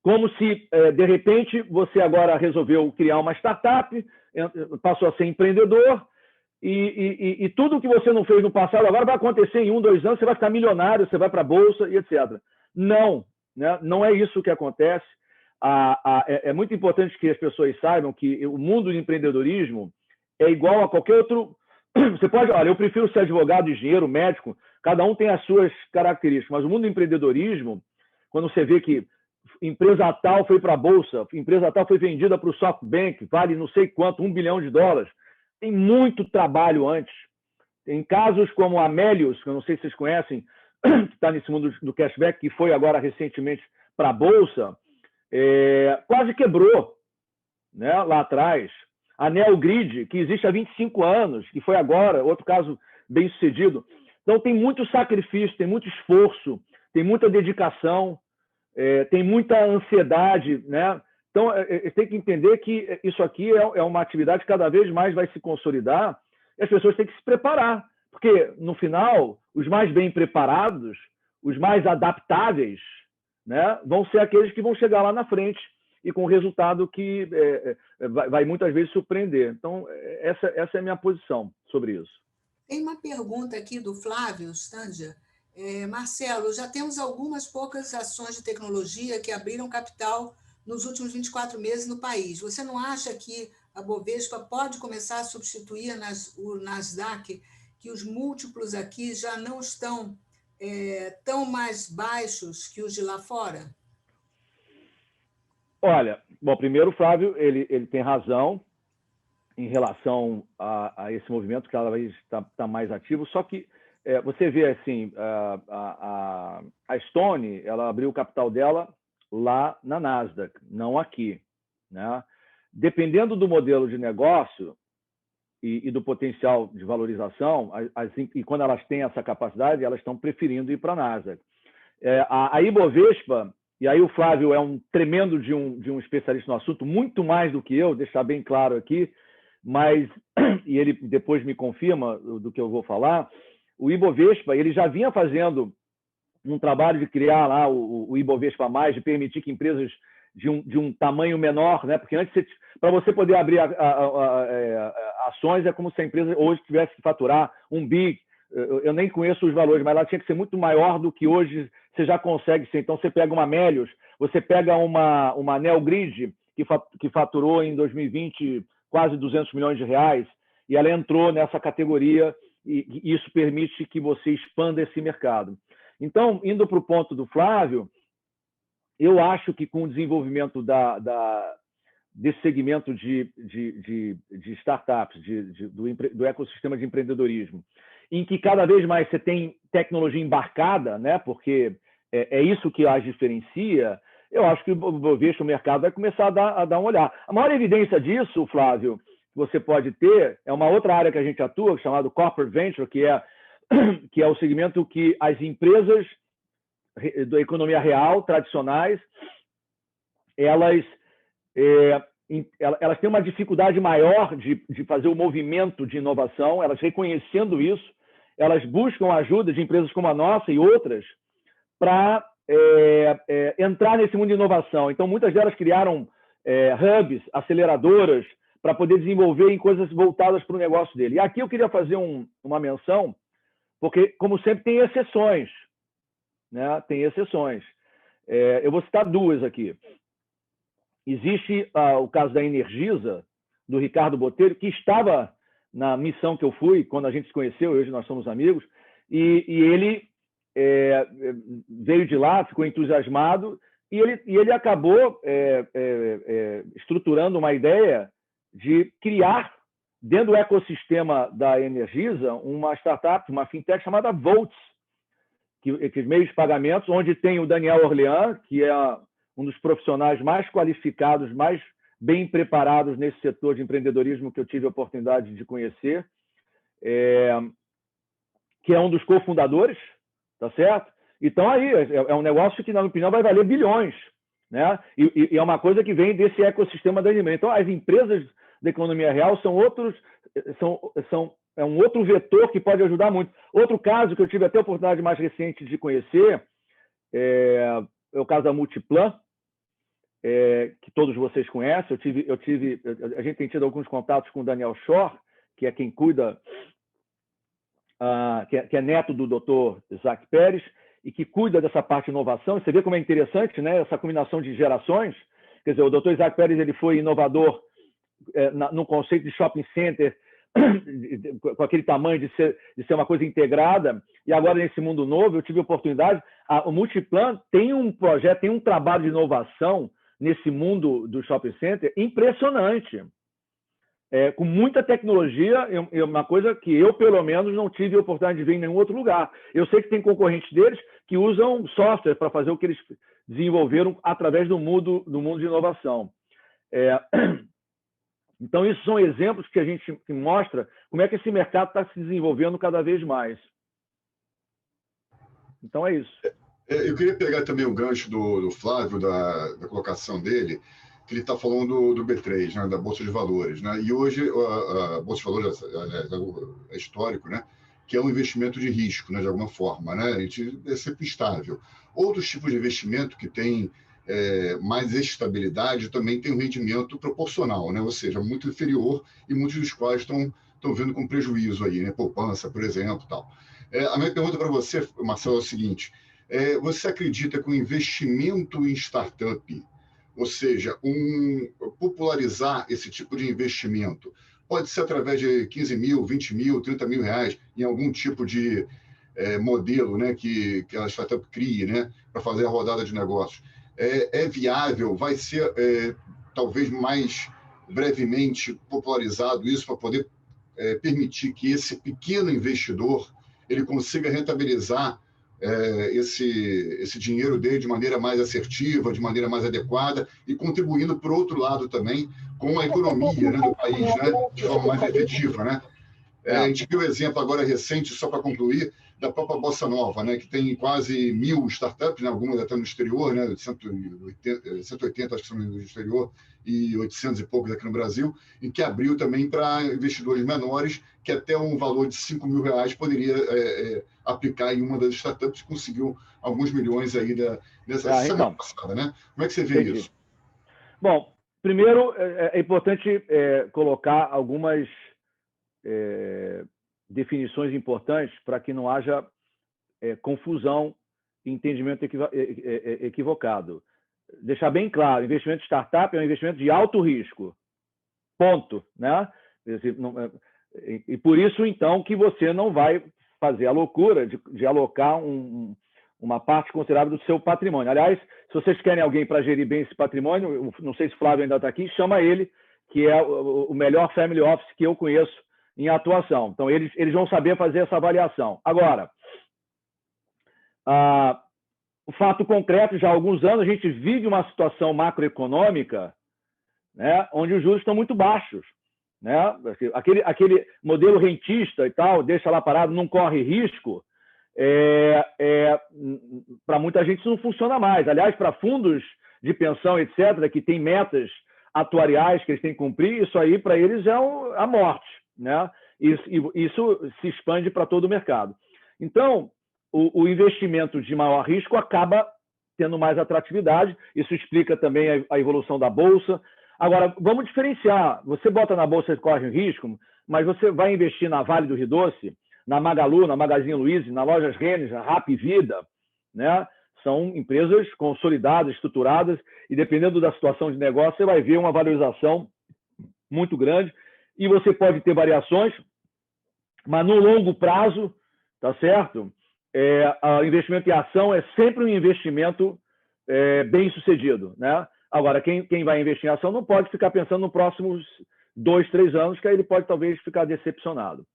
Como se, de repente, você agora resolveu criar uma startup, passou a ser empreendedor, e tudo que você não fez no passado agora vai acontecer em 1, 2 anos, você vai ficar milionário, você vai para a bolsa e etc. Não, né? Não é isso que acontece. É muito importante que as pessoas saibam que o mundo do empreendedorismo é igual a qualquer outro. Você pode, olha, eu prefiro ser advogado, engenheiro, médico, cada um tem as suas características, mas o mundo do empreendedorismo, quando você vê que empresa tal foi para a bolsa, empresa tal foi vendida para o SoftBank, vale não sei quanto, $1 bilhão, tem muito trabalho antes. Em casos como a Amélios, que eu não sei se vocês conhecem, que está nesse mundo do cashback, que foi agora recentemente para a bolsa, quase quebrou, né, lá atrás. A Neogrid, que existe há 25 anos, que foi agora, outro caso bem sucedido. Então, tem muito sacrifício, tem muito esforço, tem muita dedicação, tem muita ansiedade, né? Então, tem que entender que isso aqui é uma atividade que cada vez mais vai se consolidar e as pessoas têm que se preparar, porque, no final, os mais bem preparados, os mais adaptáveis, né, vão ser aqueles que vão chegar lá na frente e com um resultado que vai muitas vezes surpreender. Então, essa é a minha posição sobre isso. Tem uma pergunta aqui do Flávio Stanger. Marcelo, já temos algumas poucas ações de tecnologia que abriram capital nos últimos 24 meses no país. Você não acha que a Bovespa pode começar a substituir o Nasdaq, que os múltiplos aqui já não estão tão mais baixos que os de lá fora? Olha, bom, primeiro o Flávio ele tem razão em relação a esse movimento que cada vez está mais ativo, só que você vê assim, a Stone, ela abriu o capital dela lá na Nasdaq, não aqui, né? Dependendo do modelo de negócio e do potencial de valorização, e quando elas têm essa capacidade, elas estão preferindo ir para a Nasdaq. A Ibovespa, e aí o Flávio é um tremendo de um especialista no assunto, muito mais do que eu, deixar bem claro aqui, mas, e ele depois me confirma do que eu vou falar, o Ibovespa, ele já vinha fazendo um trabalho de criar lá o Ibovespa+, de permitir que empresas de um tamanho menor, né? Porque antes, para você poder abrir ações, é como se a empresa hoje tivesse que faturar $1 bi. Eu nem conheço os valores, mas ela tinha que ser muito maior do que hoje você já consegue ser. Então, você pega uma Amélios, você pega uma Neogrid, que faturou em 2020 quase R$200 milhões, e ela entrou nessa categoria, e isso permite que você expanda esse mercado. Então, indo para o ponto do Flávio, eu acho que com o desenvolvimento desse segmento de startups, do ecossistema de empreendedorismo, em que cada vez mais você tem tecnologia embarcada, né? Porque é isso que as diferencia, eu acho que o mercado vai começar a dar uma olhada. A maior evidência disso, Flávio, que você pode ter, é uma outra área que a gente atua, chamado Corporate Venture, que é o segmento que as empresas da economia real, tradicionais, elas têm uma dificuldade maior de fazer o movimento de inovação, elas reconhecendo isso, elas buscam a ajuda de empresas como a nossa e outras para entrar nesse mundo de inovação. Então, muitas delas criaram hubs, aceleradoras, para poder desenvolver em coisas voltadas para o negócio dele. E aqui eu queria fazer uma menção porque, como sempre, tem exceções, né? Tem exceções. Eu vou citar duas aqui. Existe o caso da Energisa, do Ricardo Botelho, que estava na missão que eu fui, quando a gente se conheceu, hoje nós somos amigos, e ele veio de lá, ficou entusiasmado, e ele acabou estruturando uma ideia de criar, dentro do ecossistema da Energisa, uma startup, uma fintech chamada Volts, que meios de pagamentos, onde tem o Daniel Orlean, que é um dos profissionais mais qualificados, mais bem preparados nesse setor de empreendedorismo que eu tive a oportunidade de conhecer, que é um dos cofundadores, tá certo? Então, aí, é um negócio que, na minha opinião, vai valer bilhões, né? E é uma coisa que vem desse ecossistema da anime. Então, as empresas da economia real são um outro vetor que pode ajudar muito. Outro caso que eu tive até a oportunidade mais recente de conhecer é o caso da Multiplan, que todos vocês conhecem. A gente tem tido alguns contatos com o Daniel Schor, que é quem cuida, que é neto do Dr. Isaac Pérez, e que cuida dessa parte de inovação. Você vê como é interessante, né, essa combinação de gerações. Quer dizer, o Dr. Isaac Pérez ele foi inovador no conceito de shopping center, com aquele tamanho de ser uma coisa integrada, e agora nesse mundo novo eu tive a oportunidade, o Multiplan tem um projeto, tem um trabalho de inovação nesse mundo do shopping center impressionante, com muita tecnologia, uma coisa que eu pelo menos não tive a oportunidade de ver em nenhum outro lugar. Eu sei que tem concorrentes deles que usam software para fazer o que eles desenvolveram através do mundo de inovação. Então, isso são exemplos que mostra como é que esse mercado está se desenvolvendo cada vez mais. Então, é isso. Eu queria pegar também o gancho do Flávio, da colocação dele, que ele está falando do B3, né, da Bolsa de Valores. Né? E hoje, a Bolsa de Valores é histórico, né? Que é um investimento de risco, né, de alguma forma. Né? A gente é sempre estável. Outros tipos de investimento que têm mais estabilidade também tem um rendimento proporcional, né? Ou seja, muito inferior, e muitos dos quais estão vendo com prejuízo aí, né? Poupança, por exemplo, tal. A minha pergunta para você, Marcelo, é o seguinte: você acredita que o investimento em startup, ou seja, popularizar esse tipo de investimento, pode ser através de 15 mil, 20 mil, 30 mil reais em algum tipo de modelo, né, que a startup crie, né, para fazer a rodada de negócios? É viável? Vai ser talvez mais brevemente popularizado isso para poder permitir que esse pequeno investidor ele consiga rentabilizar esse dinheiro dele de maneira mais assertiva, de maneira mais adequada, e contribuindo, por outro lado, também com a economia, né, do país, né, de forma mais efetiva, né? A gente viu o exemplo agora recente, só para concluir, da própria Bossa Nova, né, que tem quase 1.000 startups, né, algumas até no exterior, né, 180 acho que são no exterior, e 800 e poucos aqui no Brasil, e que abriu também para investidores menores, que até um valor de 5 mil reais poderia aplicar em uma das startups, que conseguiu alguns milhões aí nessa semana passada, né? Como é que você vê isso? Bom, primeiro é importante colocar algumas definições importantes para que não haja confusão e entendimento equivocado. Deixar bem claro, investimento de startup é um investimento de alto risco. Ponto. Né? E por isso, então, que você não vai fazer a loucura de alocar uma parte considerável do seu patrimônio. Aliás, se vocês querem alguém para gerir bem esse patrimônio, não sei se o Flávio ainda está aqui, chama ele, que é o melhor family office que eu conheço em atuação. Então, eles vão saber fazer essa avaliação. Agora, o fato concreto, já há alguns anos, a gente vive uma situação macroeconômica, né, onde os juros estão muito baixos. Né? Aquele modelo rentista e tal, deixa lá parado, não corre risco, para muita gente isso não funciona mais. Aliás, para fundos de pensão, etc., que têm metas atuariais que eles têm que cumprir, isso aí para eles é a morte. Né? Isso se expande para todo o mercado. Então, o investimento de maior risco acaba tendo mais atratividade. Isso explica também a evolução da Bolsa. Agora, vamos diferenciar. Você bota na Bolsa e corre um risco, mas você vai investir na Vale do Rio Doce, na Magalu, na Magazine Luiza, na Lojas Renner, na Rappi Vida, né? São empresas consolidadas, estruturadas, e dependendo da situação de negócio, você vai ver uma valorização muito grande, e você pode ter variações, mas no longo prazo, tá certo? O investimento em ação é sempre um investimento bem sucedido, né? Agora, quem vai investir em ação não pode ficar pensando nos próximos 2, 3 anos, que aí ele pode talvez ficar decepcionado.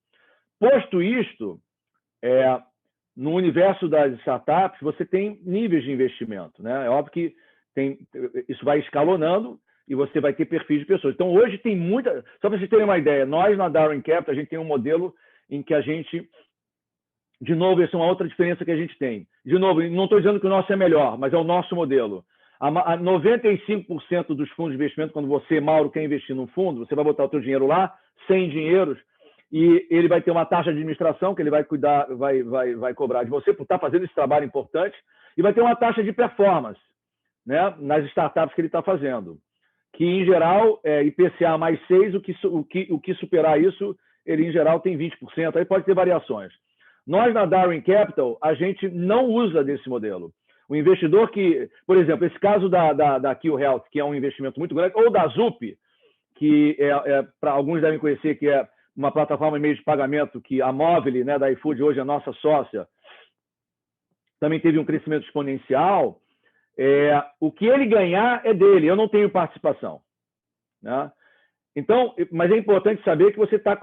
Posto isto, no universo das startups, você tem níveis de investimento, né? É óbvio que isso vai escalonando e você vai ter perfis de pessoas. Então, hoje tem muita... Só para vocês terem uma ideia, nós na Darwin Capital, a gente tem um modelo em que a gente... De novo, essa é uma outra diferença que a gente tem. De novo, não estou dizendo que o nosso é melhor, mas é o nosso modelo. 95% dos fundos de investimento, quando você, Mauro, quer investir num fundo, você vai botar o seu dinheiro lá, 100 dinheiros, e ele vai ter uma taxa de administração que ele vai cuidar, vai cobrar de você por estar fazendo esse trabalho importante, e vai ter uma taxa de performance, né, nas startups que ele está fazendo, que em geral é IPCA mais 6, o que superar isso, ele em geral tem 20%, aí pode ter variações. Nós na Darwin Capital, a gente não usa desse modelo. O investidor que, por exemplo, esse caso da Q Health, que é um investimento muito grande, ou da Zup, que para alguns devem conhecer, que é uma plataforma de meio de pagamento que a Movile, né, da iFood, hoje é nossa sócia, também teve um crescimento exponencial. O que ele ganhar é dele, eu não tenho participação, né? Então, mas é importante saber que você está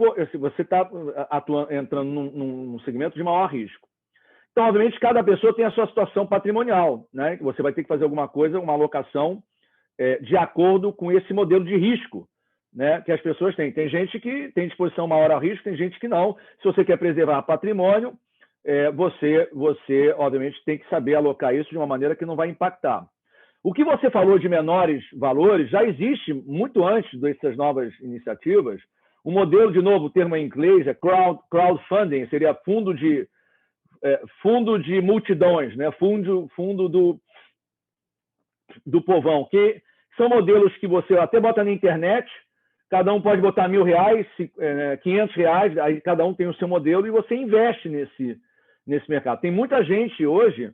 entrando num segmento de maior risco. Então, obviamente, cada pessoa tem a sua situação patrimonial, né? Você vai ter que fazer alguma coisa, uma alocação de acordo com esse modelo de risco, né, que as pessoas têm. Tem gente que tem disposição maior ao risco, tem gente que não. Se você quer preservar patrimônio, você, obviamente, tem que saber alocar isso de uma maneira que não vai impactar. O que você falou de menores valores já existe muito antes dessas novas iniciativas. O modelo, de novo, o termo em inglês é crowdfunding, seria fundo de multidões, né? Fundo do povão, que são modelos que você até bota na internet, cada um pode botar R$1.000, R$500, aí cada um tem o seu modelo e você investe nesse mercado. Tem muita gente hoje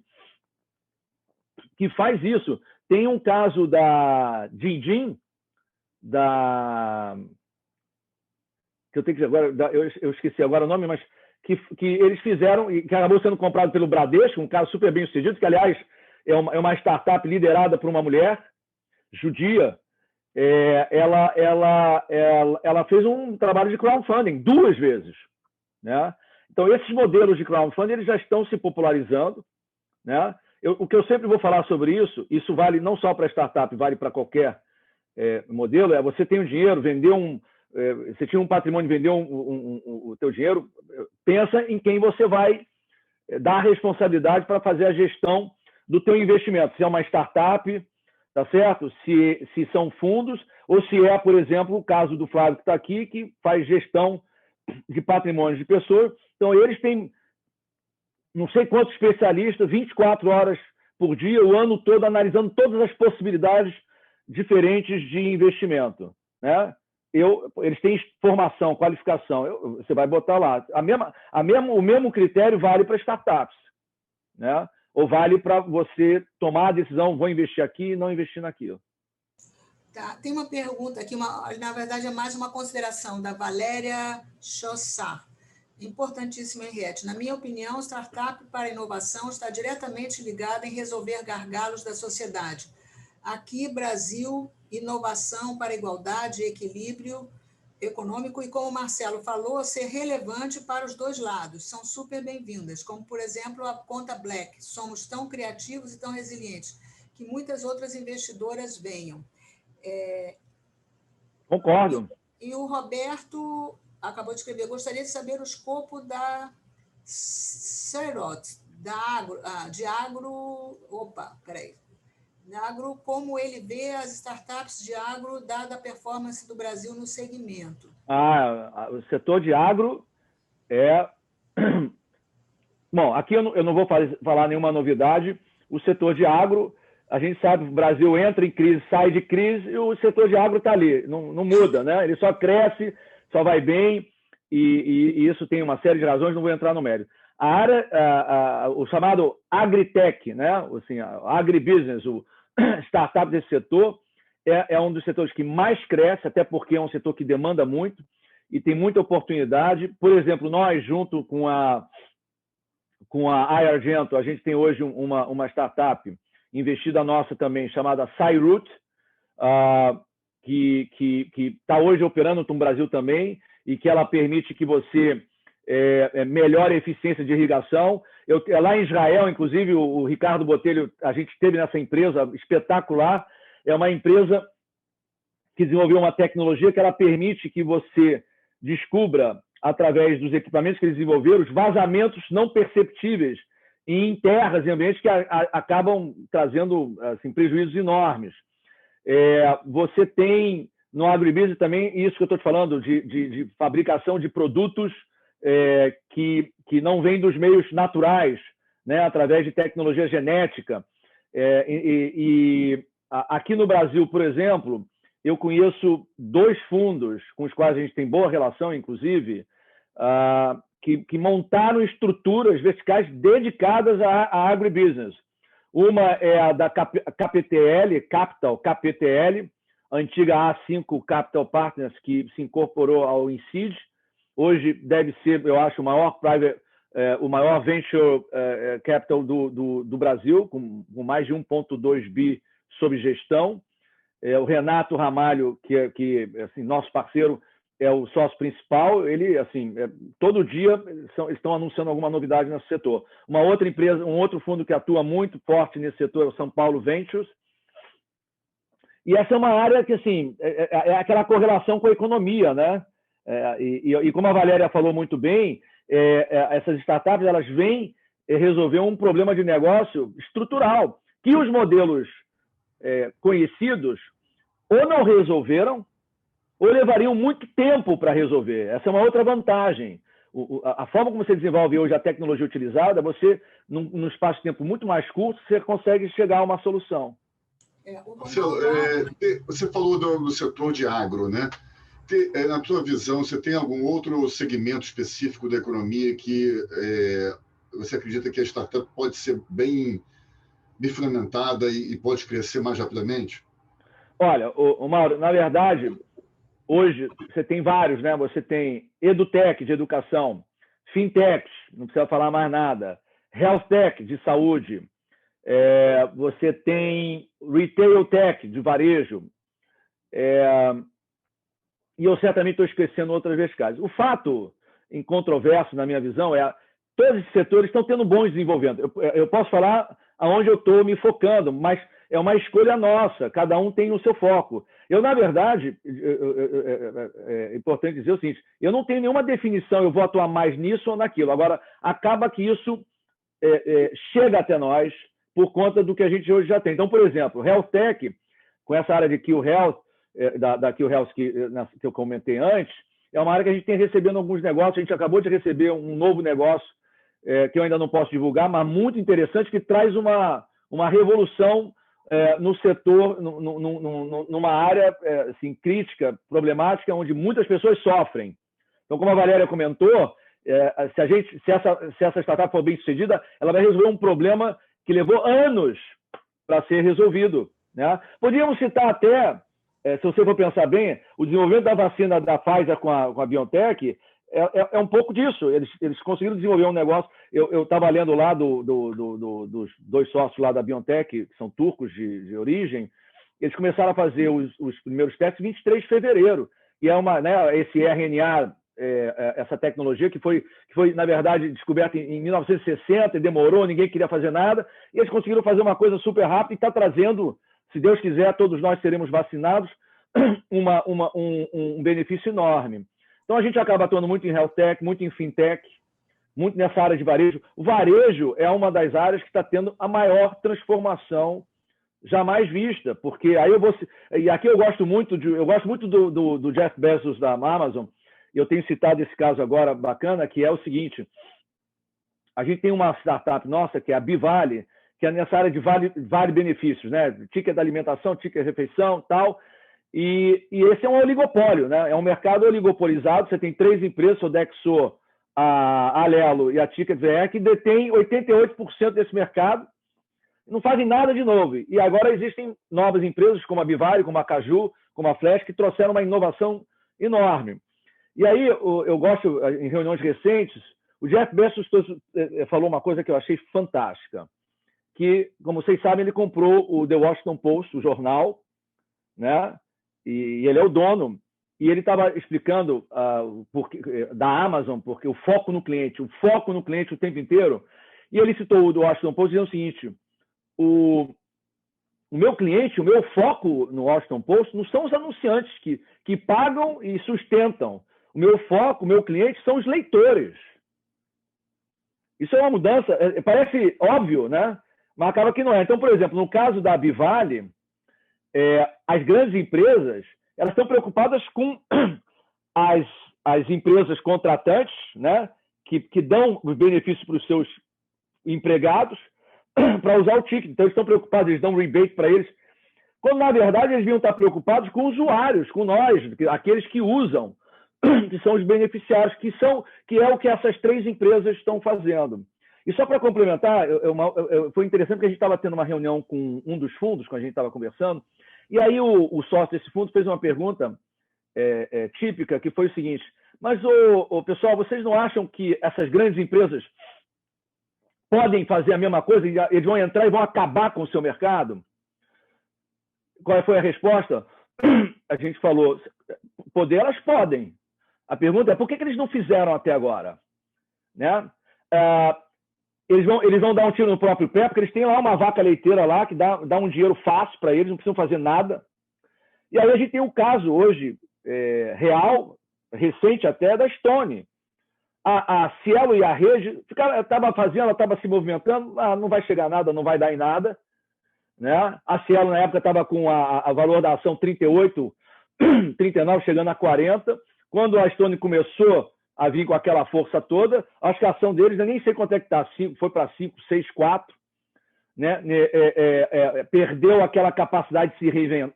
que faz isso. Tem um caso da Jinjin, que eu tenho que agora, eu esqueci agora o nome, mas que eles fizeram e que acabou sendo comprado pelo Bradesco, um caso super bem sucedido, que aliás é uma startup liderada por uma mulher judia. Ela fez um trabalho de crowdfunding 2 vezes, né? Então esses modelos de crowdfunding eles já estão se popularizando, né? O que eu sempre vou falar sobre isso vale não só para startup, vale para qualquer modelo, você tem um dinheiro, você tinha um patrimônio, vendeu o teu dinheiro, pensa em quem você vai dar a responsabilidade para fazer a gestão do teu investimento. Se é uma startup, tá certo? Se são fundos, ou se é, por exemplo, o caso do Flávio que está aqui, que faz gestão de patrimônio de pessoas. Então, eles têm não sei quantos especialistas, 24 horas por dia, o ano todo, analisando todas as possibilidades diferentes de investimento, né? Eles têm formação, qualificação, você vai botar lá. O mesmo critério vale para startups, né? Ou vale para você tomar a decisão, vou investir aqui e não investir naquilo. Tá. Tem uma pergunta aqui, na verdade é mais uma consideração da Valéria Chossar. Importantíssimo, Henriette. Na minha opinião, startup para inovação está diretamente ligada em resolver gargalos da sociedade. Aqui, Brasil, inovação para igualdade e equilíbrio econômico e, como o Marcelo falou, ser relevante para os 2 lados. São super bem-vindas, como, por exemplo, a conta Black. Somos tão criativos e tão resilientes que muitas outras investidoras venham. Concordo. E o Roberto acabou de escrever, gostaria de saber o escopo da Cerot, de agro, como ele vê as startups de agro, dada a performance do Brasil no segmento. O setor de agro Bom, aqui eu não vou falar nenhuma novidade. O setor de agro, a gente sabe que o Brasil entra em crise, sai de crise, e o setor de agro está ali, não muda, né? Ele só cresce, só vai bem. e isso tem uma série de razões, não vou entrar no mérito. A área, o chamado agritech, né? Assim, a agribusiness, o startup desse setor, é um dos setores que mais cresce, até porque é um setor que demanda muito e tem muita oportunidade. Por exemplo, nós, junto com a iArgento, a gente tem hoje uma startup investida nossa também, chamada SciRoot, que está hoje operando no Brasil também, e que ela permite que você melhore a eficiência de irrigação. Lá em Israel, inclusive, o Ricardo Botelho, a gente esteve nessa empresa espetacular. É uma empresa que desenvolveu uma tecnologia que ela permite que você descubra, através dos equipamentos que eles desenvolveram, os vazamentos não perceptíveis em terras e ambientes que acabam trazendo assim, prejuízos enormes. Você tem no agribusiness também isso que eu estou te falando, de fabricação de produtos que não vêm dos meios naturais, né, através de tecnologia genética. Aqui no Brasil, por exemplo, eu conheço 2 fundos com os quais a gente tem boa relação, inclusive, que montaram estruturas verticais dedicadas a agribusiness. Uma é a da KPTL, KPTL, antiga A5 Capital Partners, que se incorporou ao INSEAD. Hoje deve ser, eu acho, o maior venture capital do Brasil, com mais de 1,2 bi sob gestão. O Renato Ramalho, que assim, nosso parceiro, é o sócio principal. Ele, assim, todo dia estão anunciando alguma novidade nesse setor. Uma outra empresa, um outro fundo que atua muito forte nesse setor é o São Paulo Ventures. E essa é uma área que, assim, é aquela correlação com a economia, né? E como a Valéria falou muito bem, essas startups, elas vêm resolver um problema de negócio estrutural, que os modelos conhecidos ou não resolveram, ou levariam muito tempo para resolver. Essa é uma outra vantagem. A forma como você desenvolve hoje a tecnologia utilizada, você, num espaço de tempo muito mais curto, você consegue chegar a uma solução. Marcelo, você falou do setor de agro, né? Na tua visão, você tem algum outro segmento específico da economia que você acredita que a startup pode ser bem fundamentada e pode crescer mais rapidamente? Olha, Mauro, na verdade, hoje você tem vários, né? Você tem EduTech, de educação, FinTech, não precisa falar mais nada, HealthTech, de saúde, você tem Retail Tech, de varejo, e eu certamente estou esquecendo outras verticais. O fato incontroverso, na minha visão, todos esses setores estão tendo bons desenvolvimentos. Eu posso falar aonde eu estou me focando, mas é uma escolha nossa, cada um tem o seu foco. Eu, na verdade, é importante dizer o seguinte, eu não tenho nenhuma definição, eu vou atuar mais nisso ou naquilo. Agora, acaba que isso chega até nós por conta do que a gente hoje já tem. Então, por exemplo, Health Tech, com essa área de Q Health, da Q Health que eu comentei antes, é uma área que a gente tem recebendo alguns negócios. A gente acabou de receber um novo negócio que eu ainda não posso divulgar, mas muito interessante, que traz uma revolução no setor, numa área assim, crítica, problemática, onde muitas pessoas sofrem. Então, como a Valéria comentou, se essa startup for bem sucedida, ela vai resolver um problema que levou anos para ser resolvido, né? Podíamos citar até, se você for pensar bem, o desenvolvimento da vacina da Pfizer com a BioNTech é um pouco disso. Eles conseguiram desenvolver um negócio. Eu estava lendo lá dos 2 sócios lá da BioNTech, que são turcos de origem. Eles começaram a fazer os primeiros testes em 23 de fevereiro. E esse RNA, essa tecnologia que foi, na verdade, descoberta em 1960 e demorou, ninguém queria fazer nada. E eles conseguiram fazer uma coisa super rápida e está trazendo, se Deus quiser, todos nós seremos vacinados, um benefício enorme. Então, a gente acaba atuando muito em Health Tech, muito em FinTech, muito nessa área de varejo. O varejo é uma das áreas que está tendo a maior transformação jamais vista, porque aí e aqui eu gosto muito do Jeff Bezos da Amazon. Eu tenho citado esse caso agora bacana, que é o seguinte: a gente tem uma startup nossa, que é a Bivale, que é nessa área de vale benefícios, né? Ticket da alimentação, ticket refeição, tal. E esse é um oligopólio, né? É um mercado oligopolizado. Você tem 3 empresas, Sodexo, a Alelo e a Ticketware, que detêm 88% desse mercado, não fazem nada de novo. E agora existem novas empresas, como a Bivari, como a Caju, como a Flash, que trouxeram uma inovação enorme. E aí, eu gosto, em reuniões recentes, o Jeff Bezos falou uma coisa que eu achei fantástica, que, como vocês sabem, ele comprou o The Washington Post, o jornal, né? E ele é o dono. E ele estava explicando da Amazon, porque o foco no cliente o tempo inteiro. E ele citou o The Washington Post dizendo o seguinte: o meu cliente, o meu foco no Washington Post não são os anunciantes que pagam e sustentam. O meu foco, o meu cliente são os leitores. Isso é uma mudança, parece óbvio, né? Mas acaba que não é. Então, por exemplo, no caso da Bivale, as grandes empresas, elas estão preocupadas com as empresas contratantes, né? Que dão os benefícios para os seus empregados para usar o ticket. Então, eles estão preocupados, eles dão um rebate para eles, quando, na verdade, eles deviam estar preocupados com usuários, com nós, aqueles que usam, que são os beneficiários, que é o que essas 3 empresas estão fazendo. E só para complementar, foi interessante que a gente estava tendo uma reunião com um dos fundos, quando a gente estava conversando, e aí o sócio desse fundo fez uma pergunta típica, que foi o seguinte: mas, pessoal, vocês não acham que essas grandes empresas podem fazer a mesma coisa? Eles vão entrar e vão acabar com o seu mercado? Qual foi a resposta? A gente falou: poder, elas podem. A pergunta é: por que eles não fizeram até agora? Né? Eles vão dar um tiro no próprio pé, porque eles têm lá uma vaca leiteira lá que dá um dinheiro fácil para eles, não precisam fazer nada. E aí a gente tem um caso hoje real, recente até, da Stone. A Cielo e a Rede estava fazendo, ela estava se movimentando, não vai chegar nada, não vai dar em nada. Né? A Cielo, na época, estava com a valor da ação 38, 39, chegando a 40. Quando a Stone começou a vir com aquela força toda, acho que a ação deles, eu nem sei quanto é que está, foi para 5, 6, 4. Né? Perdeu aquela capacidade de se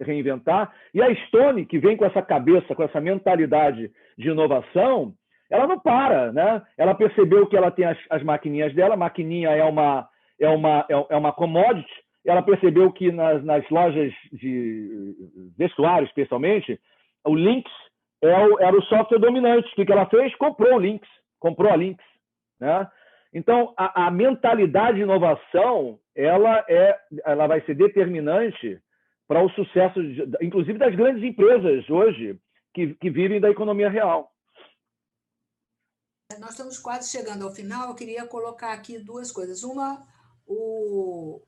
reinventar. E a Stone, que vem com essa cabeça, com essa mentalidade de inovação, ela não para, né? Ela percebeu que ela tem as maquininhas dela, a maquininha é uma commodity. Ela percebeu que nas lojas de vestuário, especialmente, o Lynx era o software dominante. O que ela fez? Comprou a Lynx. Né? Então, a mentalidade de inovação, ela vai ser determinante para o sucesso, inclusive, das grandes empresas hoje que vivem da economia real. Nós estamos quase chegando ao final. Eu queria colocar aqui 2 coisas. Uma, o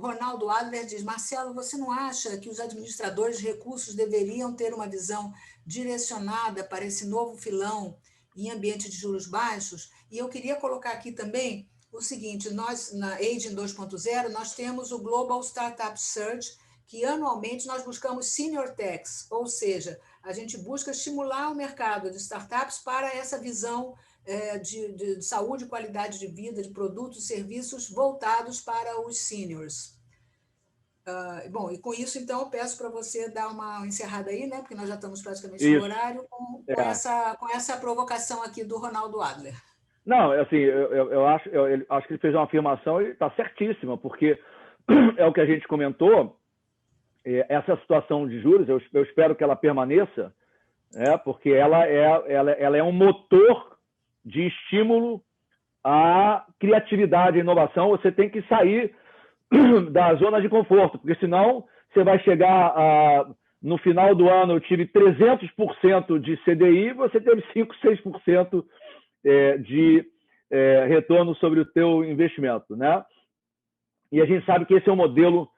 Ronaldo Adler diz: Marcelo, você não acha que os administradores de recursos deveriam ter uma visão direcionada para esse novo filão em ambiente de juros baixos? E eu queria colocar aqui também o seguinte: nós, na Aging 2.0, nós temos o Global Startup Search, que anualmente nós buscamos senior techs, ou seja, a gente busca estimular o mercado de startups para essa visão de saúde e qualidade de vida, de produtos e serviços voltados para os seniors. Bom, e com isso, então, eu peço para você dar uma encerrada aí, né? Porque nós já estamos praticamente no horário, com essa provocação aqui do Ronaldo Adler. Não, assim, eu acho que ele fez uma afirmação e está certíssima, porque é o que a gente comentou, essa situação de juros, eu espero que ela permaneça, porque ela é um motor de estímulo à criatividade e inovação. Você tem que sair da zona de conforto, porque senão você vai chegar no final do ano, eu tive 300% de CDI, você teve 5, 6% de retorno sobre o teu investimento, né? E a gente sabe que esse é o modelo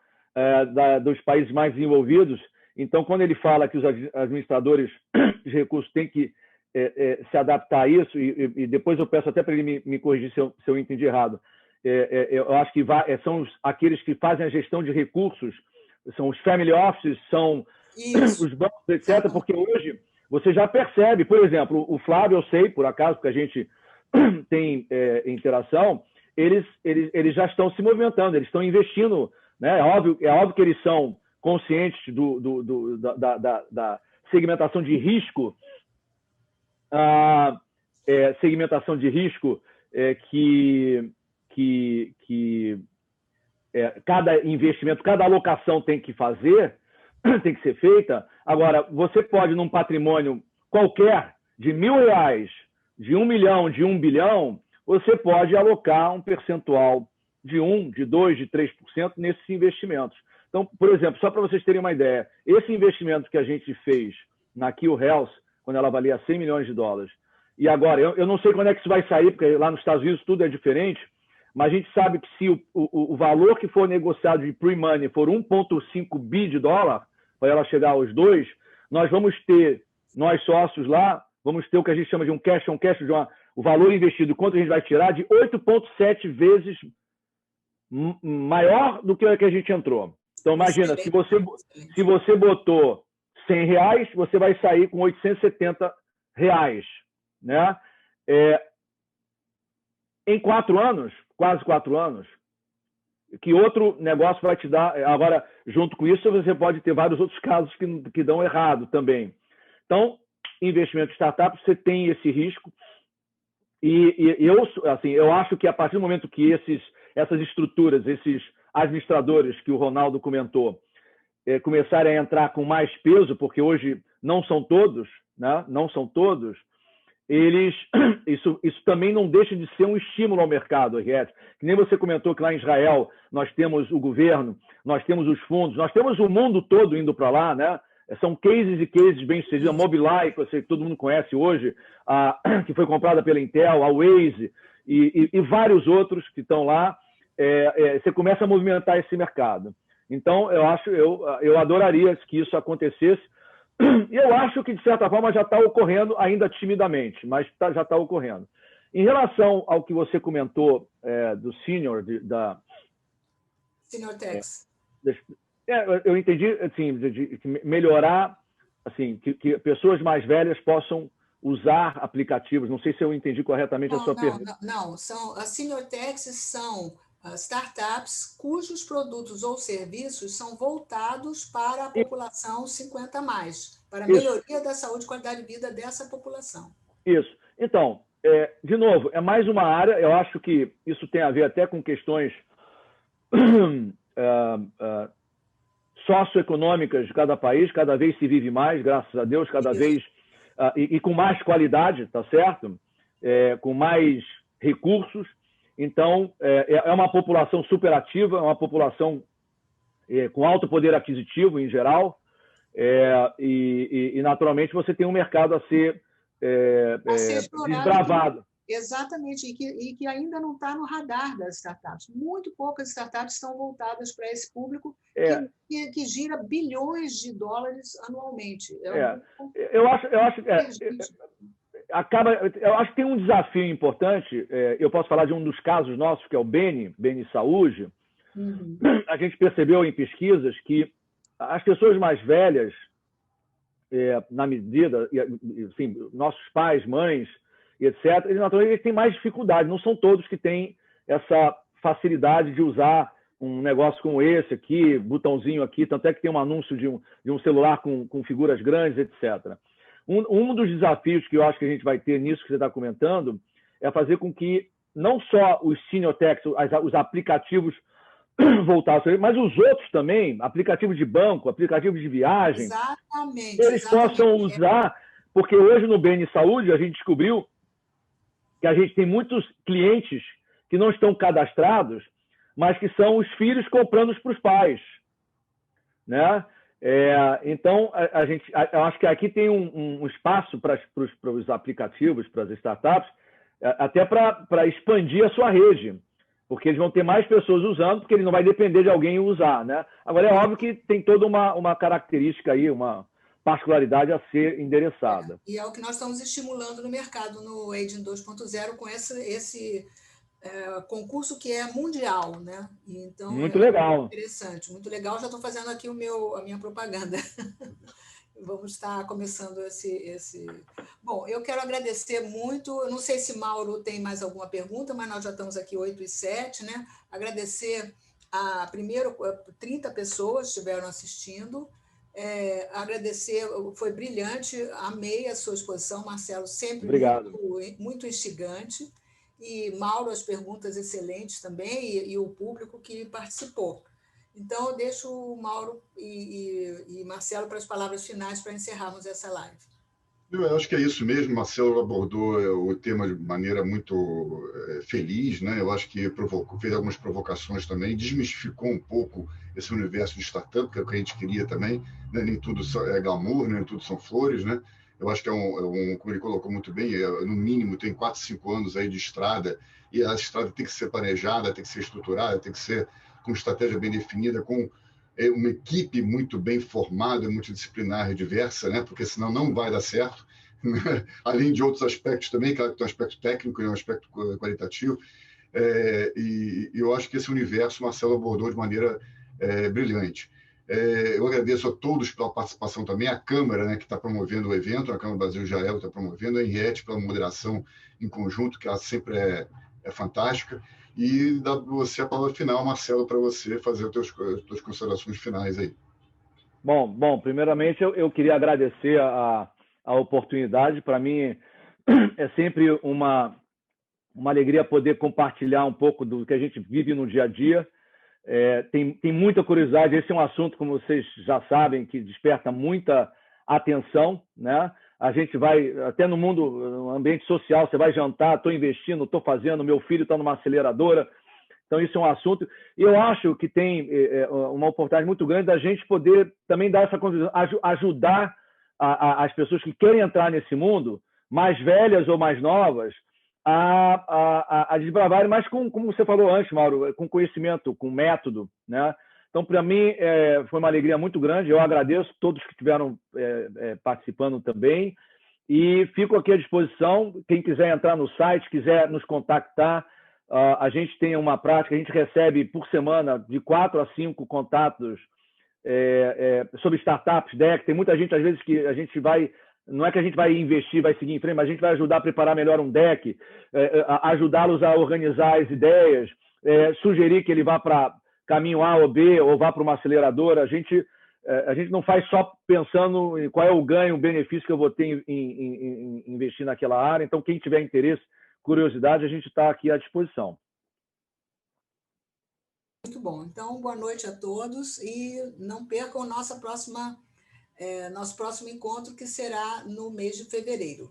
dos países mais desenvolvidos. Então, quando ele fala que os administradores de recursos têm que se adaptar a isso, e depois eu peço até para ele me corrigir se eu entendi errado, eu acho que são aqueles que fazem a gestão de recursos, são os family offices, são os bancos, etc., porque hoje você já percebe, por exemplo, o Flávio, eu sei, por acaso, porque a gente tem interação, eles já estão se movimentando, eles estão investindo, né? É óbvio que eles são conscientes da segmentação de risco, que cada investimento, cada alocação tem que fazer, tem que ser feita. Agora, você pode, num patrimônio qualquer, de R$1.000, de 1 milhão, de 1 bilhão, você pode alocar um percentual de 1%, de 2%, de 3% nesses investimentos. Então, por exemplo, só para vocês terem uma ideia, esse investimento que a gente fez na Q Health, quando ela valia $100 milhões, e agora, eu não sei quando é que isso vai sair, porque lá nos Estados Unidos tudo é diferente, mas a gente sabe que se o valor que for negociado de pre-money for 1,5 bi de dólar, para ela chegar aos 2, nós vamos ter, nós sócios lá, vamos ter o que a gente chama de um cash on cash, o valor investido, quanto a gente vai tirar, de 8,7 vezes maior do que a gente entrou. Então, imagina, se você botou R$100, você vai sair com R$870, né? Em 4 anos, quase 4 anos, que outro negócio vai te dar? Agora, junto com isso, você pode ter vários outros casos que dão errado também. Então, investimento em startup, você tem esse risco. E eu acho que a partir do momento que essas estruturas, esses administradores que o Ronaldo comentou, começarem a entrar com mais peso, porque hoje não são todos, né? Não são todos, isso também não deixa de ser um estímulo ao mercado, Henriette. Que nem você comentou que lá em Israel nós temos o governo, nós temos os fundos, nós temos o mundo todo indo para lá, né? São cases e cases bem-sucedidos. A Mobileye, que todo mundo conhece hoje, que foi comprada pela Intel, a Waze e vários outros que estão lá. Você começa a movimentar esse mercado. Então, eu adoraria que isso acontecesse. E eu acho que, de certa forma, já está ocorrendo, ainda timidamente, mas já está ocorrendo. Em relação ao que você comentou do senior, Senior Tax. Eu entendi, assim, de melhorar, assim, que pessoas mais velhas possam usar aplicativos. Não sei se eu entendi corretamente a sua pergunta. Não. As Senior Taxes são startups cujos produtos ou serviços são voltados para a população 50+, para a melhoria da saúde e qualidade de vida dessa população. Isso. Então, de novo, é mais uma área, eu acho que isso tem a ver até com questões socioeconômicas de cada país, cada vez se vive mais, graças a Deus, cada vez, e com mais qualidade, tá certo? Com mais recursos. Então, é uma população superativa, é uma população com alto poder aquisitivo em geral, e naturalmente você tem um mercado a ser desbravado. Exatamente, e que ainda não está no radar das startups. Muito poucas startups estão voltadas para esse público que gira bilhões de dólares anualmente. Eu acho que tem um desafio importante. Eu posso falar de um dos casos nossos, que é o Beni Saúde. Uhum. A gente percebeu em pesquisas que as pessoas mais velhas, na medida, assim, nossos pais, mães, etc., eles têm mais dificuldade. Não são todos que têm essa facilidade de usar um negócio como esse aqui, botãozinho aqui, tanto é que tem um anúncio de um celular com figuras grandes, etc. Um dos desafios que eu acho que a gente vai ter nisso que você está comentando é fazer com que não só os Senior Tax, os aplicativos voltados, mas os outros também, aplicativos de banco, aplicativos de viagem, eles possam usar, porque hoje no Beni Saúde a gente descobriu que a gente tem muitos clientes que não estão cadastrados, mas que são os filhos comprando para os pais, né? Então, eu acho que aqui tem um espaço para os aplicativos, para as startups, até para expandir a sua rede, porque eles vão ter mais pessoas usando, porque ele não vai depender de alguém usar, né? Agora, é óbvio que tem toda uma característica aí, uma particularidade a ser endereçada. E é o que nós estamos estimulando no mercado, no Agent 2.0, com esse concurso que é mundial, né? Então, muito legal. Interessante, muito legal. Já estou fazendo aqui a minha propaganda. Vamos estar começando esse... Bom, eu quero agradecer muito. Eu não sei se Mauro tem mais alguma pergunta, mas nós já estamos aqui 8h07, né? Agradecer Primeiro, 30 pessoas estiveram assistindo. Agradecer, foi brilhante, amei a sua exposição, Marcelo, sempre muito instigante, e Mauro, as perguntas excelentes também, e o público que participou. Então, eu deixo o Mauro e Marcelo para as palavras finais para encerrarmos essa live. Eu acho que é isso mesmo. Marcelo abordou o tema de maneira muito feliz, né? Eu acho que fez algumas provocações também, desmistificou um pouco esse universo de startup, que é o que a gente queria também, né? Nem tudo é glamour, nem tudo são flores, né? Eu acho que como ele colocou muito bem, no mínimo tem 4, 5 anos aí de estrada, e a estrada tem que ser planejada, tem que ser estruturada, tem que ser com estratégia bem definida, com uma equipe muito bem formada, multidisciplinar e diversa, né? Porque senão não vai dar certo, né? Além de outros aspectos também, claro que tem um aspecto técnico e um aspecto qualitativo, e eu acho que esse universo Marcelo abordou de maneira brilhante. Eu agradeço a todos pela participação também, a Câmara, né, que está promovendo o evento, a Câmara Brasil Israel está promovendo, a Henriette pela moderação em conjunto, que ela sempre é fantástica. E dá para você a palavra final, Marcelo, para você fazer as tuas considerações finais aí. Bom, primeiramente eu queria agradecer a oportunidade. Para mim é sempre uma alegria poder compartilhar um pouco do que a gente vive no dia a dia. Tem muita curiosidade. Esse é um assunto, como vocês já sabem, que desperta muita atenção, né? A gente vai, até no mundo, no ambiente social, você vai jantar, estou investindo, estou fazendo, meu filho está numa aceleradora. Então, isso é um assunto. E eu acho que tem uma oportunidade muito grande da gente poder também dar essa condição, ajudar as pessoas que querem entrar nesse mundo, mais velhas ou mais novas, a desbravarem, mas como você falou antes, Mauro, com conhecimento, com método, né? Então, para mim, foi uma alegria muito grande. Eu agradeço todos que estiveram participando também. E fico aqui à disposição. Quem quiser entrar no site, quiser nos contactar, a gente tem uma prática, a gente recebe por semana de 4 a 5 contatos sobre startups, DEC. Tem muita gente, às vezes, que a gente vai... Não é que a gente vai investir, vai seguir em frente, mas a gente vai ajudar a preparar melhor um deck, ajudá-los a organizar as ideias, sugerir que ele vá para caminho A ou B, ou vá para uma aceleradora. A gente não faz só pensando em qual é o ganho, o benefício que eu vou ter em investir naquela área. Então, quem tiver interesse, curiosidade, a gente está aqui à disposição. Muito bom. Então, boa noite a todos e não percam nosso próximo encontro, que será no mês de fevereiro.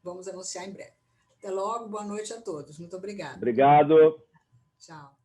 Vamos anunciar em breve. Até logo, boa noite a todos. Muito obrigada. Obrigado. Tchau.